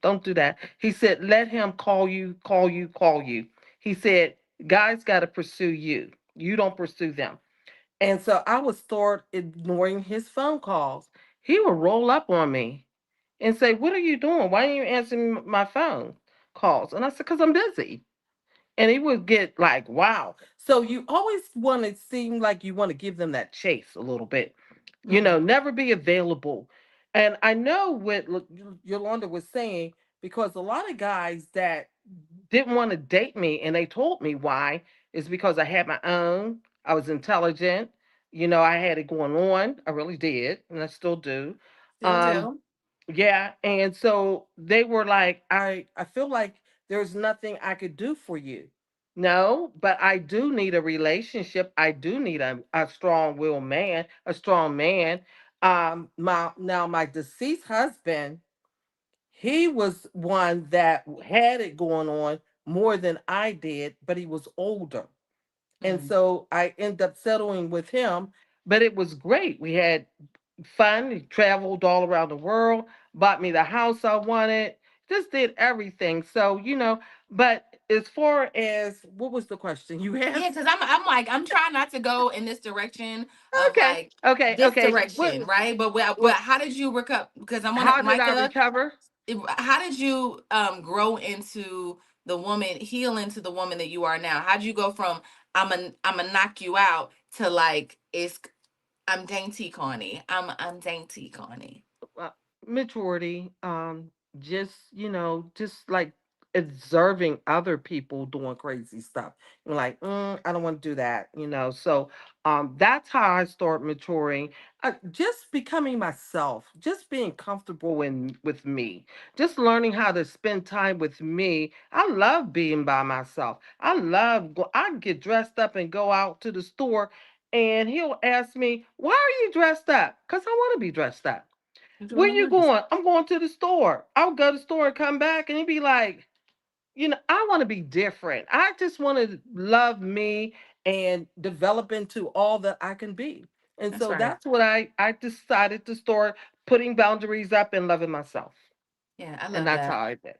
don't do that. He said, let him call you, call you, call you. He said, guys got to pursue you. You don't pursue them. And so I would start ignoring his phone calls. He would roll up on me and say, what are you doing? Why are you answering my phone calls? And I said, because I'm busy. And he would get like, wow. So you always want to seem like you want to give them that chase a little bit, Mm, never be available. And I know what Yolanda was saying, because a lot of guys that didn't want to date me and they told me why is because I had my own, I was intelligent, I had it going on. I really did, and I still do. still Um, do. yeah, and so they were like, I feel like there's nothing I could do for you. No, but I do need a relationship. I do need a strong willed man, a strong man. My deceased husband, he was one that had it going on more than I did, but he was older. And Mm, so I ended up settling with him, but it was great. We had fun. He traveled all around the world, bought me the house I wanted, just did everything. So, but as far as what was the question you yeah, asked? because I'm like I'm trying not to go in this direction of Okay, like okay, this okay. direction, right? But What how did you recover? Because I want to, how did I Micah. recover? how did you grow into the woman, heal into the woman that you are now? How did you go from I'm a knock you out to like it's I'm dainty Connie. I'm dainty Connie. uh, Majority, just, just like observing other people doing crazy stuff. You're like, I don't want to do that, So, that's how I start maturing. Just becoming myself, just being comfortable with me, just learning how to spend time with me. I love being by myself. I get dressed up and go out to the store, and he'll ask me, "Why are you dressed up?" Because I want to be dressed up. You do Where all you nice. going? I'm going to the store. I'll go to the store and come back, and he'd be like, I want to be different. I just want to love me and develop into all that I can be. And That's so right. that's what I decided to start putting boundaries up and loving myself. Yeah, I And love that's how that. I did.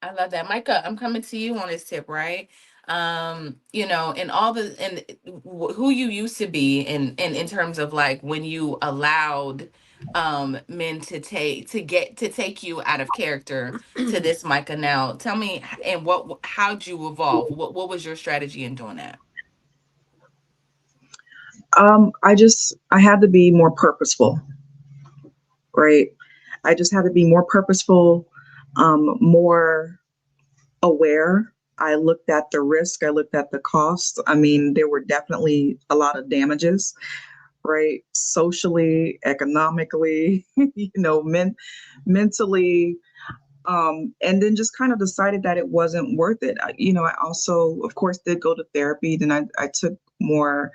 I love that. Micah, I'm coming to you on this tip, right? And all the and who you used to be in terms of like when you allowed men to take you out of character to this Micah now. Tell me and how'd you evolve? What was your strategy in doing that? I had to be more purposeful, right? I just had to be more purposeful, more aware. I looked at the risk, I looked at the cost. I mean, there were definitely a lot of damages, right? Socially, economically, mentally, and then just kind of decided that it wasn't worth it. I also, of course, did go to therapy. Then I took more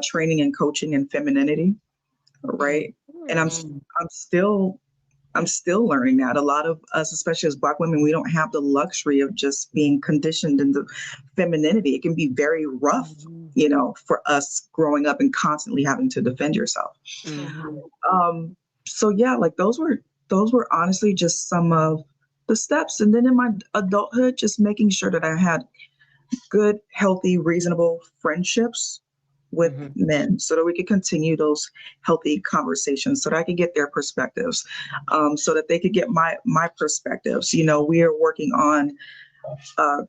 training and coaching in femininity, Mm, right? And mm, I'm still I'm still learning that. A lot of us, especially as Black women, we don't have the luxury of just being conditioned into femininity. It can be very rough, Mhm. for us growing up and constantly having to defend yourself. mm-hmm. Mhm. Um, so yeah, like those were honestly just some of the steps. And then in my adulthood, just making sure that I had good, healthy, reasonable friendships with Mhm. men so that we could continue those healthy conversations, so that I could get their perspectives, so that they could get my perspectives. We are working on uh,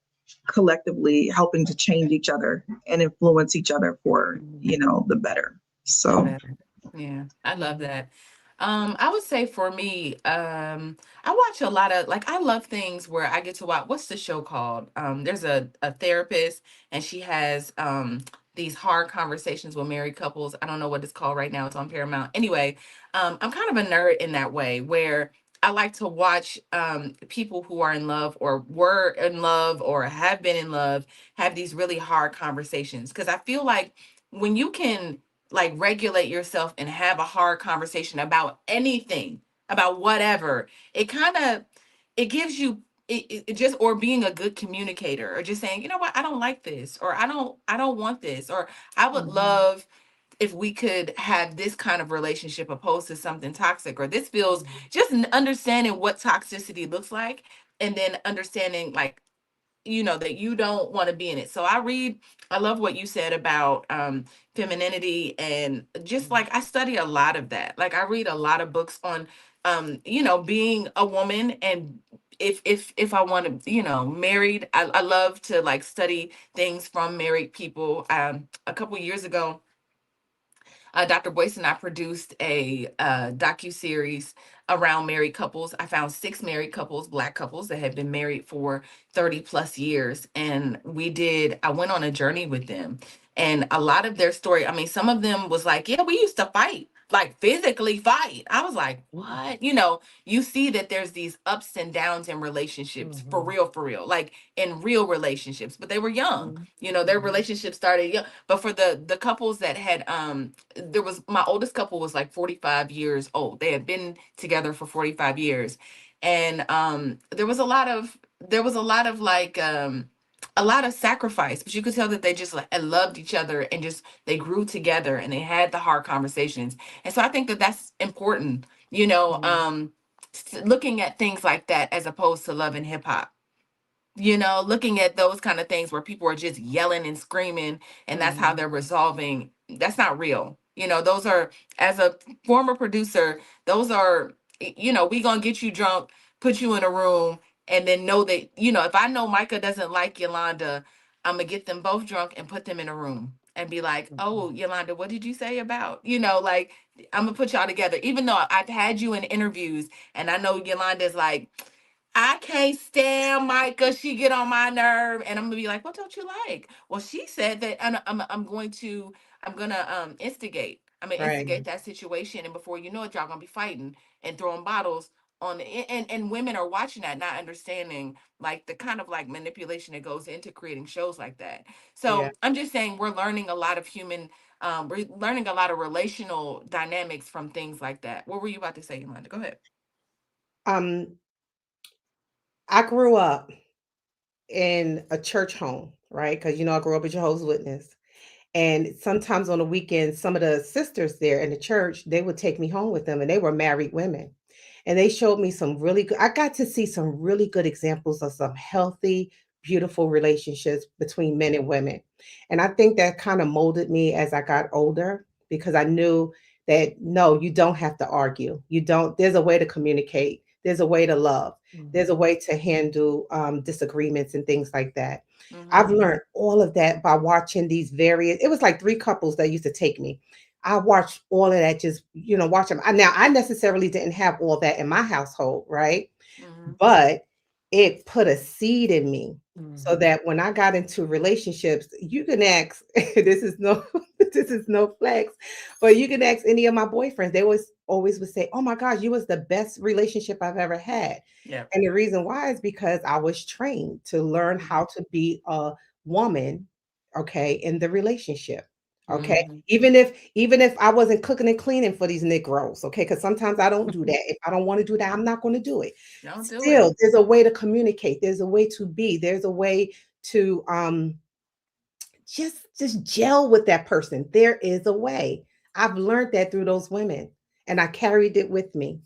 collectively helping to change each other and influence each other for, Mhm. the better. The So better. Yeah, I love Mhm. that. I would say for me, I watch a lot of like I love things where I get to watch what's the show called? There's a therapist and she has these hard conversations with married couples. I don't know what it's called right now. It's on Paramount. Anyway, I'm kind of a nerd in that way where I like to watch people who are in love or were in love or have been in love have these really hard conversations because I feel like when you can like regulate yourself and have a hard conversation about anything, about whatever, it kind of it gives you it just or being a good communicator or just saying, you know what, I don't like this or I don't want this or I would love if we could have this kind of relationship opposed to something toxic or this feels just understanding what toxicity looks like and then understanding like that you don't want to be in it. So I love what you said about femininity and just like I study a lot of that. Like I read a lot of books on being a woman and if I want to, married, I love to like study things from married people. A couple years ago, Dr. Boyce and I produced a docu series around married couples. I found 6 married couples, Black couples that had been married for 30 plus years, and I went on a journey with them, and a lot of their story. I mean, some of them was like, "Yeah, we used to fight." Like physically fight. I was like, what? You see that there's these ups and downs in relationships Mhm. for real, like in real relationships, but they were young. Mhm. Their Mhm. relationship started young. But for the couples that had there was my oldest couple was like 45 years old. They had been together for 45 years. And there was a lot of like a lot of sacrifice, but you could tell that they just like loved each other and just they grew together and they had the hard conversations. And so I think that that's important, Mhm. looking at things like that as opposed to love and hip hop, looking at those kind of things where people are just yelling and screaming and that's how Mhm. they're resolving. That's not real. Those are, as a former producer, those are, we gonna get you drunk, put you in a room and then know that, if I know Micah doesn't like Yolanda, I'm gonna get them both drunk and put them in a room and be like, oh, Yolanda, what did you say about, like, I'm gonna put y'all together. Even though I've had you in interviews and I know Yolanda's like, I can't stand Micah. She get on my nerve, and I'm gonna be like, "What don't you like?" Well, she said that I'm gonna instigate. I'm gonna Right. instigate that situation, and before you know it, y'all gonna be fighting and throwing bottles on and women are watching that, not understanding like the kind of like manipulation that goes into creating shows like that. Yeah. So I'm just saying we're learning a lot of we're learning a lot of relational dynamics from things like that. What were you about to say, Yolanda? Go ahead. Um, I grew up in a church home, right? Because I grew up a Jehovah's Witness. And sometimes on the weekends, some of the sisters there in the church, they would take me home with them, and they were married women. And they showed me some really good, I got to see some really good examples of some healthy, beautiful relationships between men and women. And I think that kind of molded me as I got older, because I knew that no, you don't have to argue. You don't, there's a way to communicate, there's a way to love, there's a Mm-hmm. way to handle disagreements and things like that. I've Mm-hmm. learned all of that by watching these various, it was like three couples that used to take me. I watched all of that, just, watch them. Now, I necessarily didn't have all that in my household, right? Mm-hmm. But it put a seed in me so Mhm. that when I got into relationships, you can ask, this is no, this is no flex, but you can ask any of my boyfriends. They always would say, oh my gosh, you was the best relationship I've ever had. Yeah. And the reason why is because I was trained to learn how to be a woman, okay, in the relationship. Okay. Mm-hmm. Even if I wasn't cooking and cleaning for these Negroes, okay, because sometimes I don't do that. If I don't want to do that, I'm not going to do it. Don't do it. Still, there's a way to communicate, there's a way to be, there's a way to just gel with that person. There is a way. I've learned that through those women, and I carried it with me.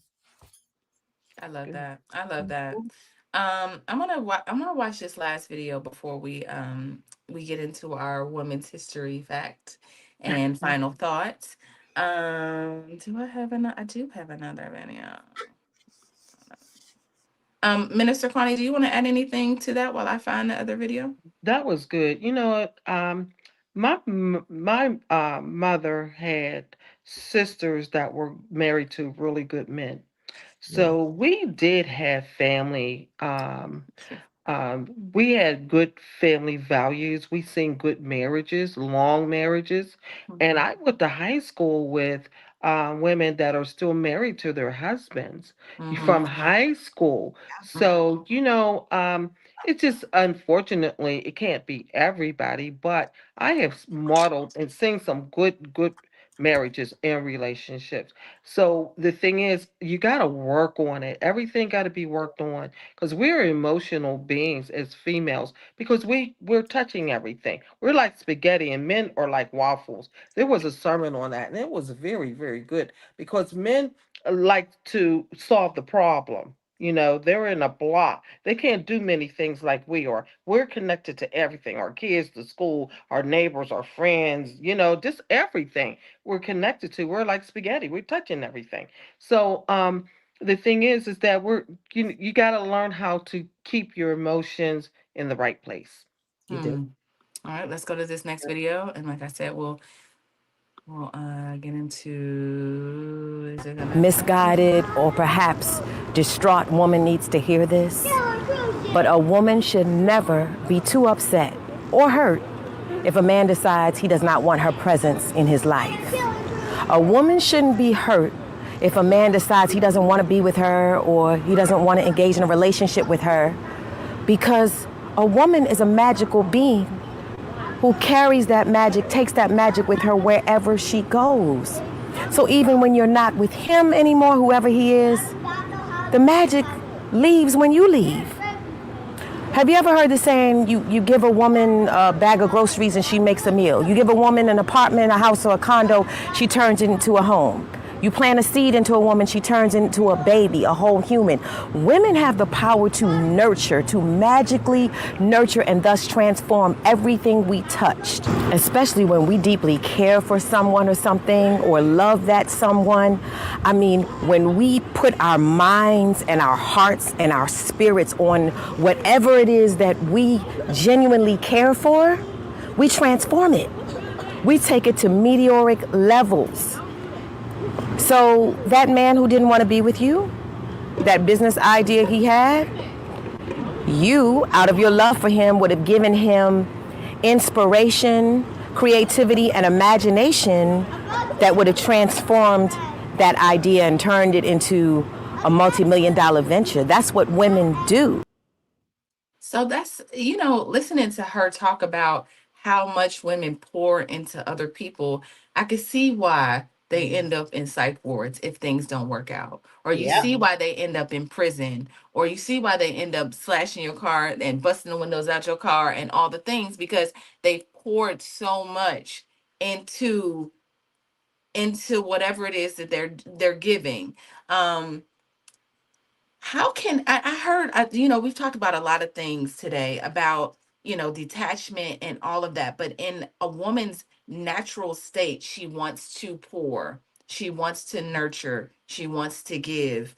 I love Good. that. I love that. Mhm. I'm gonna watch this last video before we get into our women's history fact and final thoughts. Do I have another? I do have another video. Minister Connie, do you want to add anything to that while I find the other video? That was good. You know what? My mother had sisters that were married to really good men. Yeah. So we did have family. We had good family values. We seen good marriages, long marriages, and Mm-hmm. I went to high school with women that are still married to their husbands Mm-hmm. from high school. Mm-hmm. So it's just unfortunately it can't be everybody, but I have modeled and seen some good marriages and relationships. So the thing is, you got to work on it. Everything got to be worked on because we're emotional beings as females because we're touching everything. We're like spaghetti and men are like waffles. There was a sermon on that and it was very good because men like to solve the problem. You know, they're in a block. They can't do many things like we are. We're connected to everything, our kids, the school, our neighbors, our friends, just everything we're connected to. We're like spaghetti. We're touching everything. So the thing is that you got to learn how to keep your emotions in the right place. You do. Hmm. All right, let's go to this next video. And like I said, we'll get into, is it gonna Misguided or perhaps distraught woman needs to hear this. But a woman should never be too upset or hurt if a man decides he does not want her presence in his life. A woman shouldn't be hurt if a man decides he doesn't want to be with her or he doesn't want to engage in a relationship with her, because a woman is a magical being who carries that magic, takes that magic with her wherever she goes. So even when you're not with him anymore, whoever he is, the magic leaves when you leave. Have you ever heard the saying, you give a woman a bag of groceries and she makes a meal? You give a woman an apartment, a house, or a condo, she turns it into a home. You plant a seed into a woman, she turns into a baby, a whole human. Women have the power to nurture, to magically nurture and thus transform everything we touched, especially when we deeply care for someone or something or love that someone. I mean, when we put our minds and our hearts and our spirits on whatever it is that we genuinely care for, we transform it. We take it to meteoric levels. So that man who didn't want to be with you, that business idea he had, you, out of your love for him, would have given him inspiration, creativity, and imagination that would have transformed that idea and turned it into a multi-million-dollar venture. That's what women do. So that's, listening to her talk about how much women pour into other people, I could see why they end up in psych wards if things don't work out. Or you Yeah. see why they end up in prison. Or you see why they end up slashing your car and busting the windows out your car and all the things, because they've poured so much into whatever it is that they're giving. Um, how can I heard, we've talked about a lot of things today about, detachment and all of that, but in a woman's natural state, she wants to pour, she wants to nurture, she wants to give.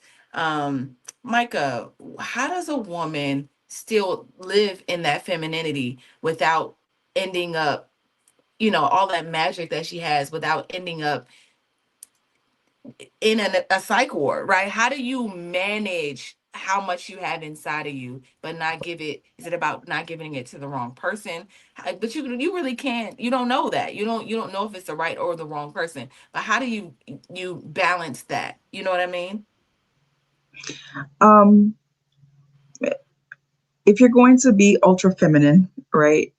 Micah, how does a woman still live in that femininity without ending up, all that magic that she has, without ending up in a psych ward, right? How do you manage how much you have inside of you, but not give it? Is it about not giving it to the wrong person? But you really can't. You don't know that. You don't know if it's the right or the wrong person. But how do you balance that? You know what I mean? Um, if you're going to be ultra feminine, right?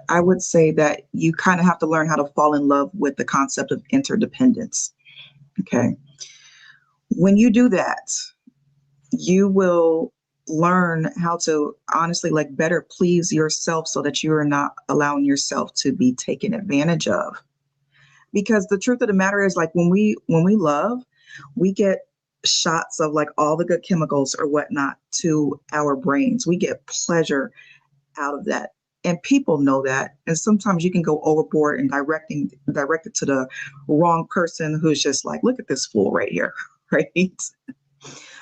I would say that you kind of have to learn how to fall in love with the concept of interdependence. Okay. When you do that, you will learn how to honestly like better please yourself so that you are not allowing yourself to be taken advantage of. Because the truth of the matter is, like, when we love, we get shots of like all the good chemicals or whatnot to our brains. We get pleasure out of that. And people know that. And sometimes you can go overboard and direct it to the wrong person who's just like, look at this fool right here. Right.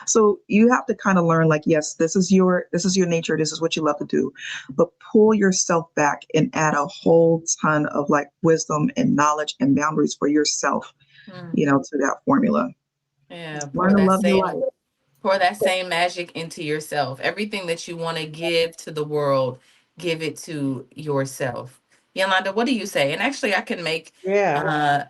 So you have to kind of learn, like, yes, this is your nature, this is what you love to do, but pull yourself back and add a whole ton of like wisdom and knowledge and boundaries for yourself, Mm. to that formula. Yeah, Learn to love your life. pour that same magic into yourself. Everything that you want to give to the world, give it to yourself. Yolanda, what do you say? And actually, I can make. Yeah.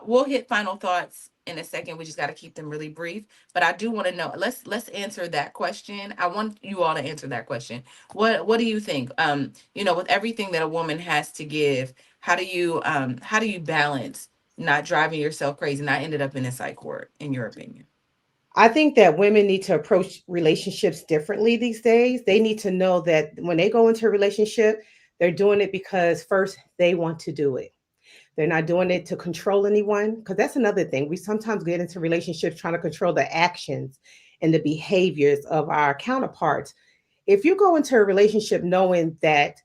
We'll hit final thoughts in a second. We just got to keep them really brief. But I do want to know. Let's answer that question. I want you all to answer that question. What do you think? With everything that a woman has to give, how do you balance not driving yourself crazy, not ended up in a psych ward, in your opinion? I think that women need to approach relationships differently these days. They need to know that when they go into a relationship, they're doing it because first they want to do it. They're not doing it to control anyone. Because that's another thing. We sometimes get into relationships trying to control the actions and the behaviors of our counterparts. If you go into a relationship knowing that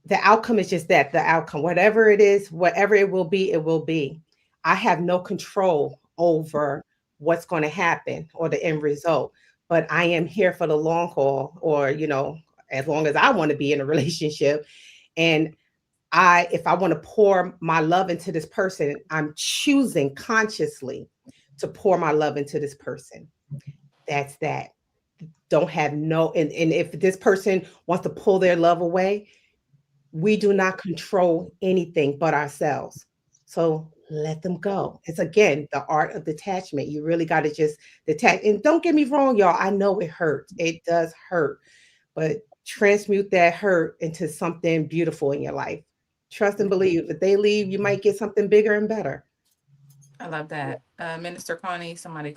the outcome is just that, the outcome, whatever it is, whatever it will be, it will be. I have no control over what's going to happen or the end result, but I am here for the long haul, or, as long as I want to be in a relationship. And if I want to pour my love into this person, I'm choosing consciously to pour my love into this person. That's that. Don't have no, and if this person wants to pull their love away, we do not control anything but ourselves. So let them go. It's again the art of detachment. You really got to just detach. And don't get me wrong, y'all. I know it hurts. It does hurt, but transmute that hurt into something beautiful in your life. Trust and believe. If they leave, you might get something bigger and better. I love that. Minister Connie, somebody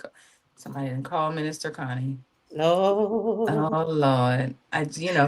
didn't call Minister Connie. No, Oh Lord.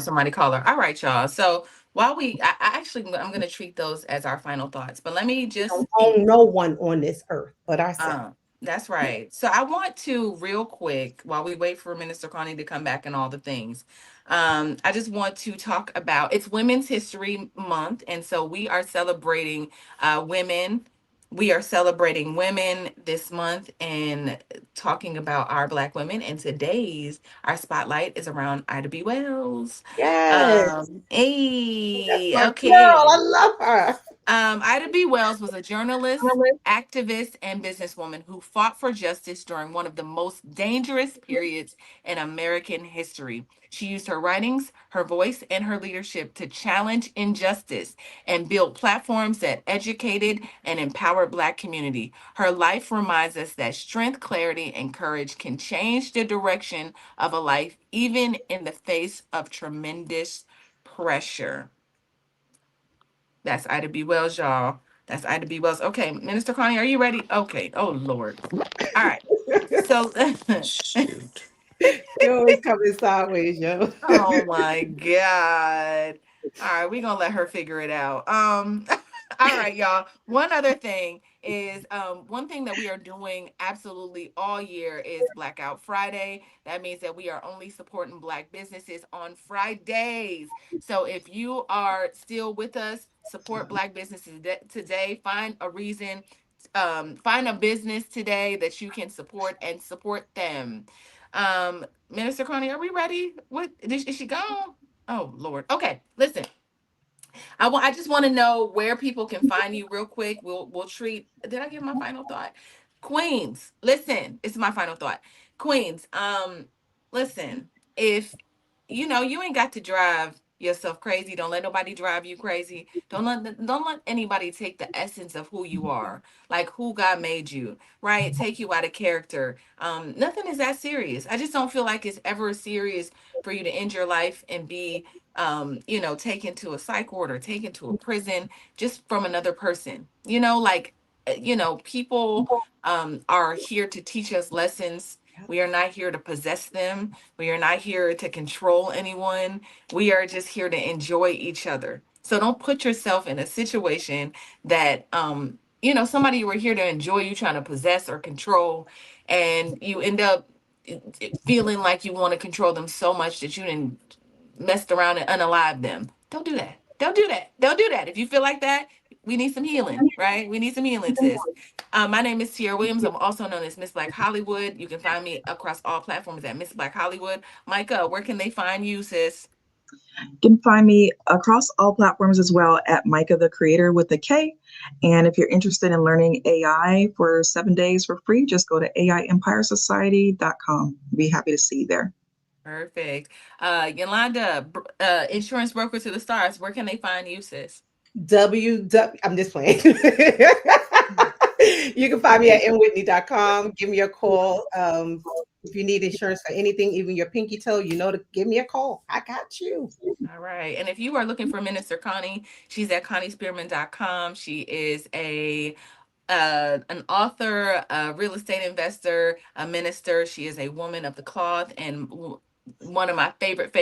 Somebody call her. All right, y'all. So while I'm gonna treat those as our final thoughts, but let me just don't own no one on this earth but ourselves. uh, That's right. So I want to real quick while we wait for Minister Connie to come back and all the things. I just want to talk about it's Women's History Month, and so we are celebrating women. We are celebrating women this month and talking about our Black women. And today's our spotlight is around Ida B. Wells. Yes, that's Hey, my girl. I okay. love her. Ida B. Wells was a journalist, activist, and businesswoman who fought for justice during one of the most dangerous periods in American history. She used her writings, her voice, and her leadership to challenge injustice and build platforms that educated and empowered Black community. Her life reminds us that strength, clarity, and courage can change the direction of a life, even in the face of tremendous pressure. That's Ida B. Wells, y'all. That's Ida B. Wells. Okay, Minister Connie, are you ready? Okay. Oh Lord. All right. So Shoot. You always coming sideways, yo. oh my God. All right, we're gonna let her figure it out. All right, y'all. One other thing is one thing that we are doing absolutely all year is Blackout Friday. That means that we are only supporting Black businesses on Fridays. So if you are still with us, support Black businesses today. Find a reason, find a business today that you can support and support them. Minister Connie, are we ready? What is she gone? Oh Lord. Okay, listen. I just want to know where people can find you real quick. We'll treat. Did I give my final thought? Queens, listen. It's my final thought. Queens, listen. If you ain't got to drive yourself crazy. Don't let nobody drive you crazy. Don't let anybody take the essence of who you are, like who God made you, right? Take you out of character. Nothing is that serious. I just don't feel like it's ever serious for you to end your life and be taken to a psych ward or taken to a prison just from another person. Like people are here to teach us lessons. We are not here to possess them. We are not here to control anyone. We are just here to enjoy each other. So don't put yourself in a situation that somebody you were here to enjoy you trying to possess or control, and you end up feeling like you want to control them so much that you didn't messed around and unalive them. Don't do that. Don't do that. Don't do that. If you feel like that, we need some healing, right? We need some healing, sis. My name is Tierra Williams. I'm also known as Miss Black Hollywood. You can find me across all platforms at Miss Black Hollywood. Micah, where can they find you, sis? You can find me across all platforms as well at Micah the Creator with a K. And if you're interested in learning AI for 7 days for free, just go to AIEmpireSociety.com. Be happy to see you there. Perfect. Yolanda, insurance broker to the stars. Where can they find you, sis? I'm just playing. You can find me at mwhitney.com. Give me a call. If you need insurance for anything, even your pinky toe, to give me a call. I got you. All right. And if you are looking for Minister Connie, she's at ConnieSpearman.com. She is an author, a real estate investor, a minister. She is a woman of the cloth and one of my favorite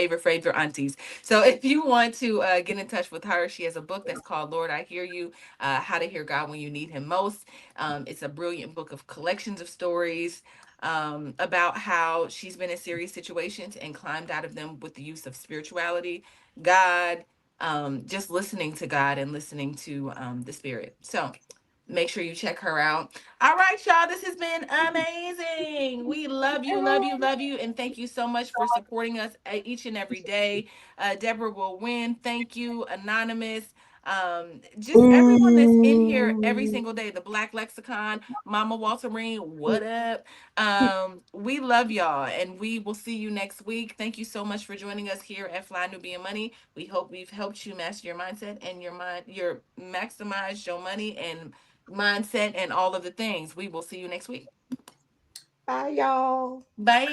aunties. So if you want to get in touch with her, she has a book that's called Lord, I Hear You, How to Hear God When You Need Him Most. It's a brilliant book of collections of stories about how she's been in serious situations and climbed out of them with the use of spirituality, God, just listening to God and listening to the Spirit. So make sure you check her out. All right, y'all. This has been amazing. We love you, love you, love you. And thank you so much for supporting us each and every day. Deborah will win. Thank you, Anonymous. Just everyone that's in here every Ooh. single day. The Black Lexicon, Mama Walterine, what up? We love y'all, and we will see you next week. Thank you so much for joining us here at Fly Nubian Money. We hope we've helped you master your mindset and your maximize your money and mindset and all of the things. We will see you next week. Bye, y'all. Bye.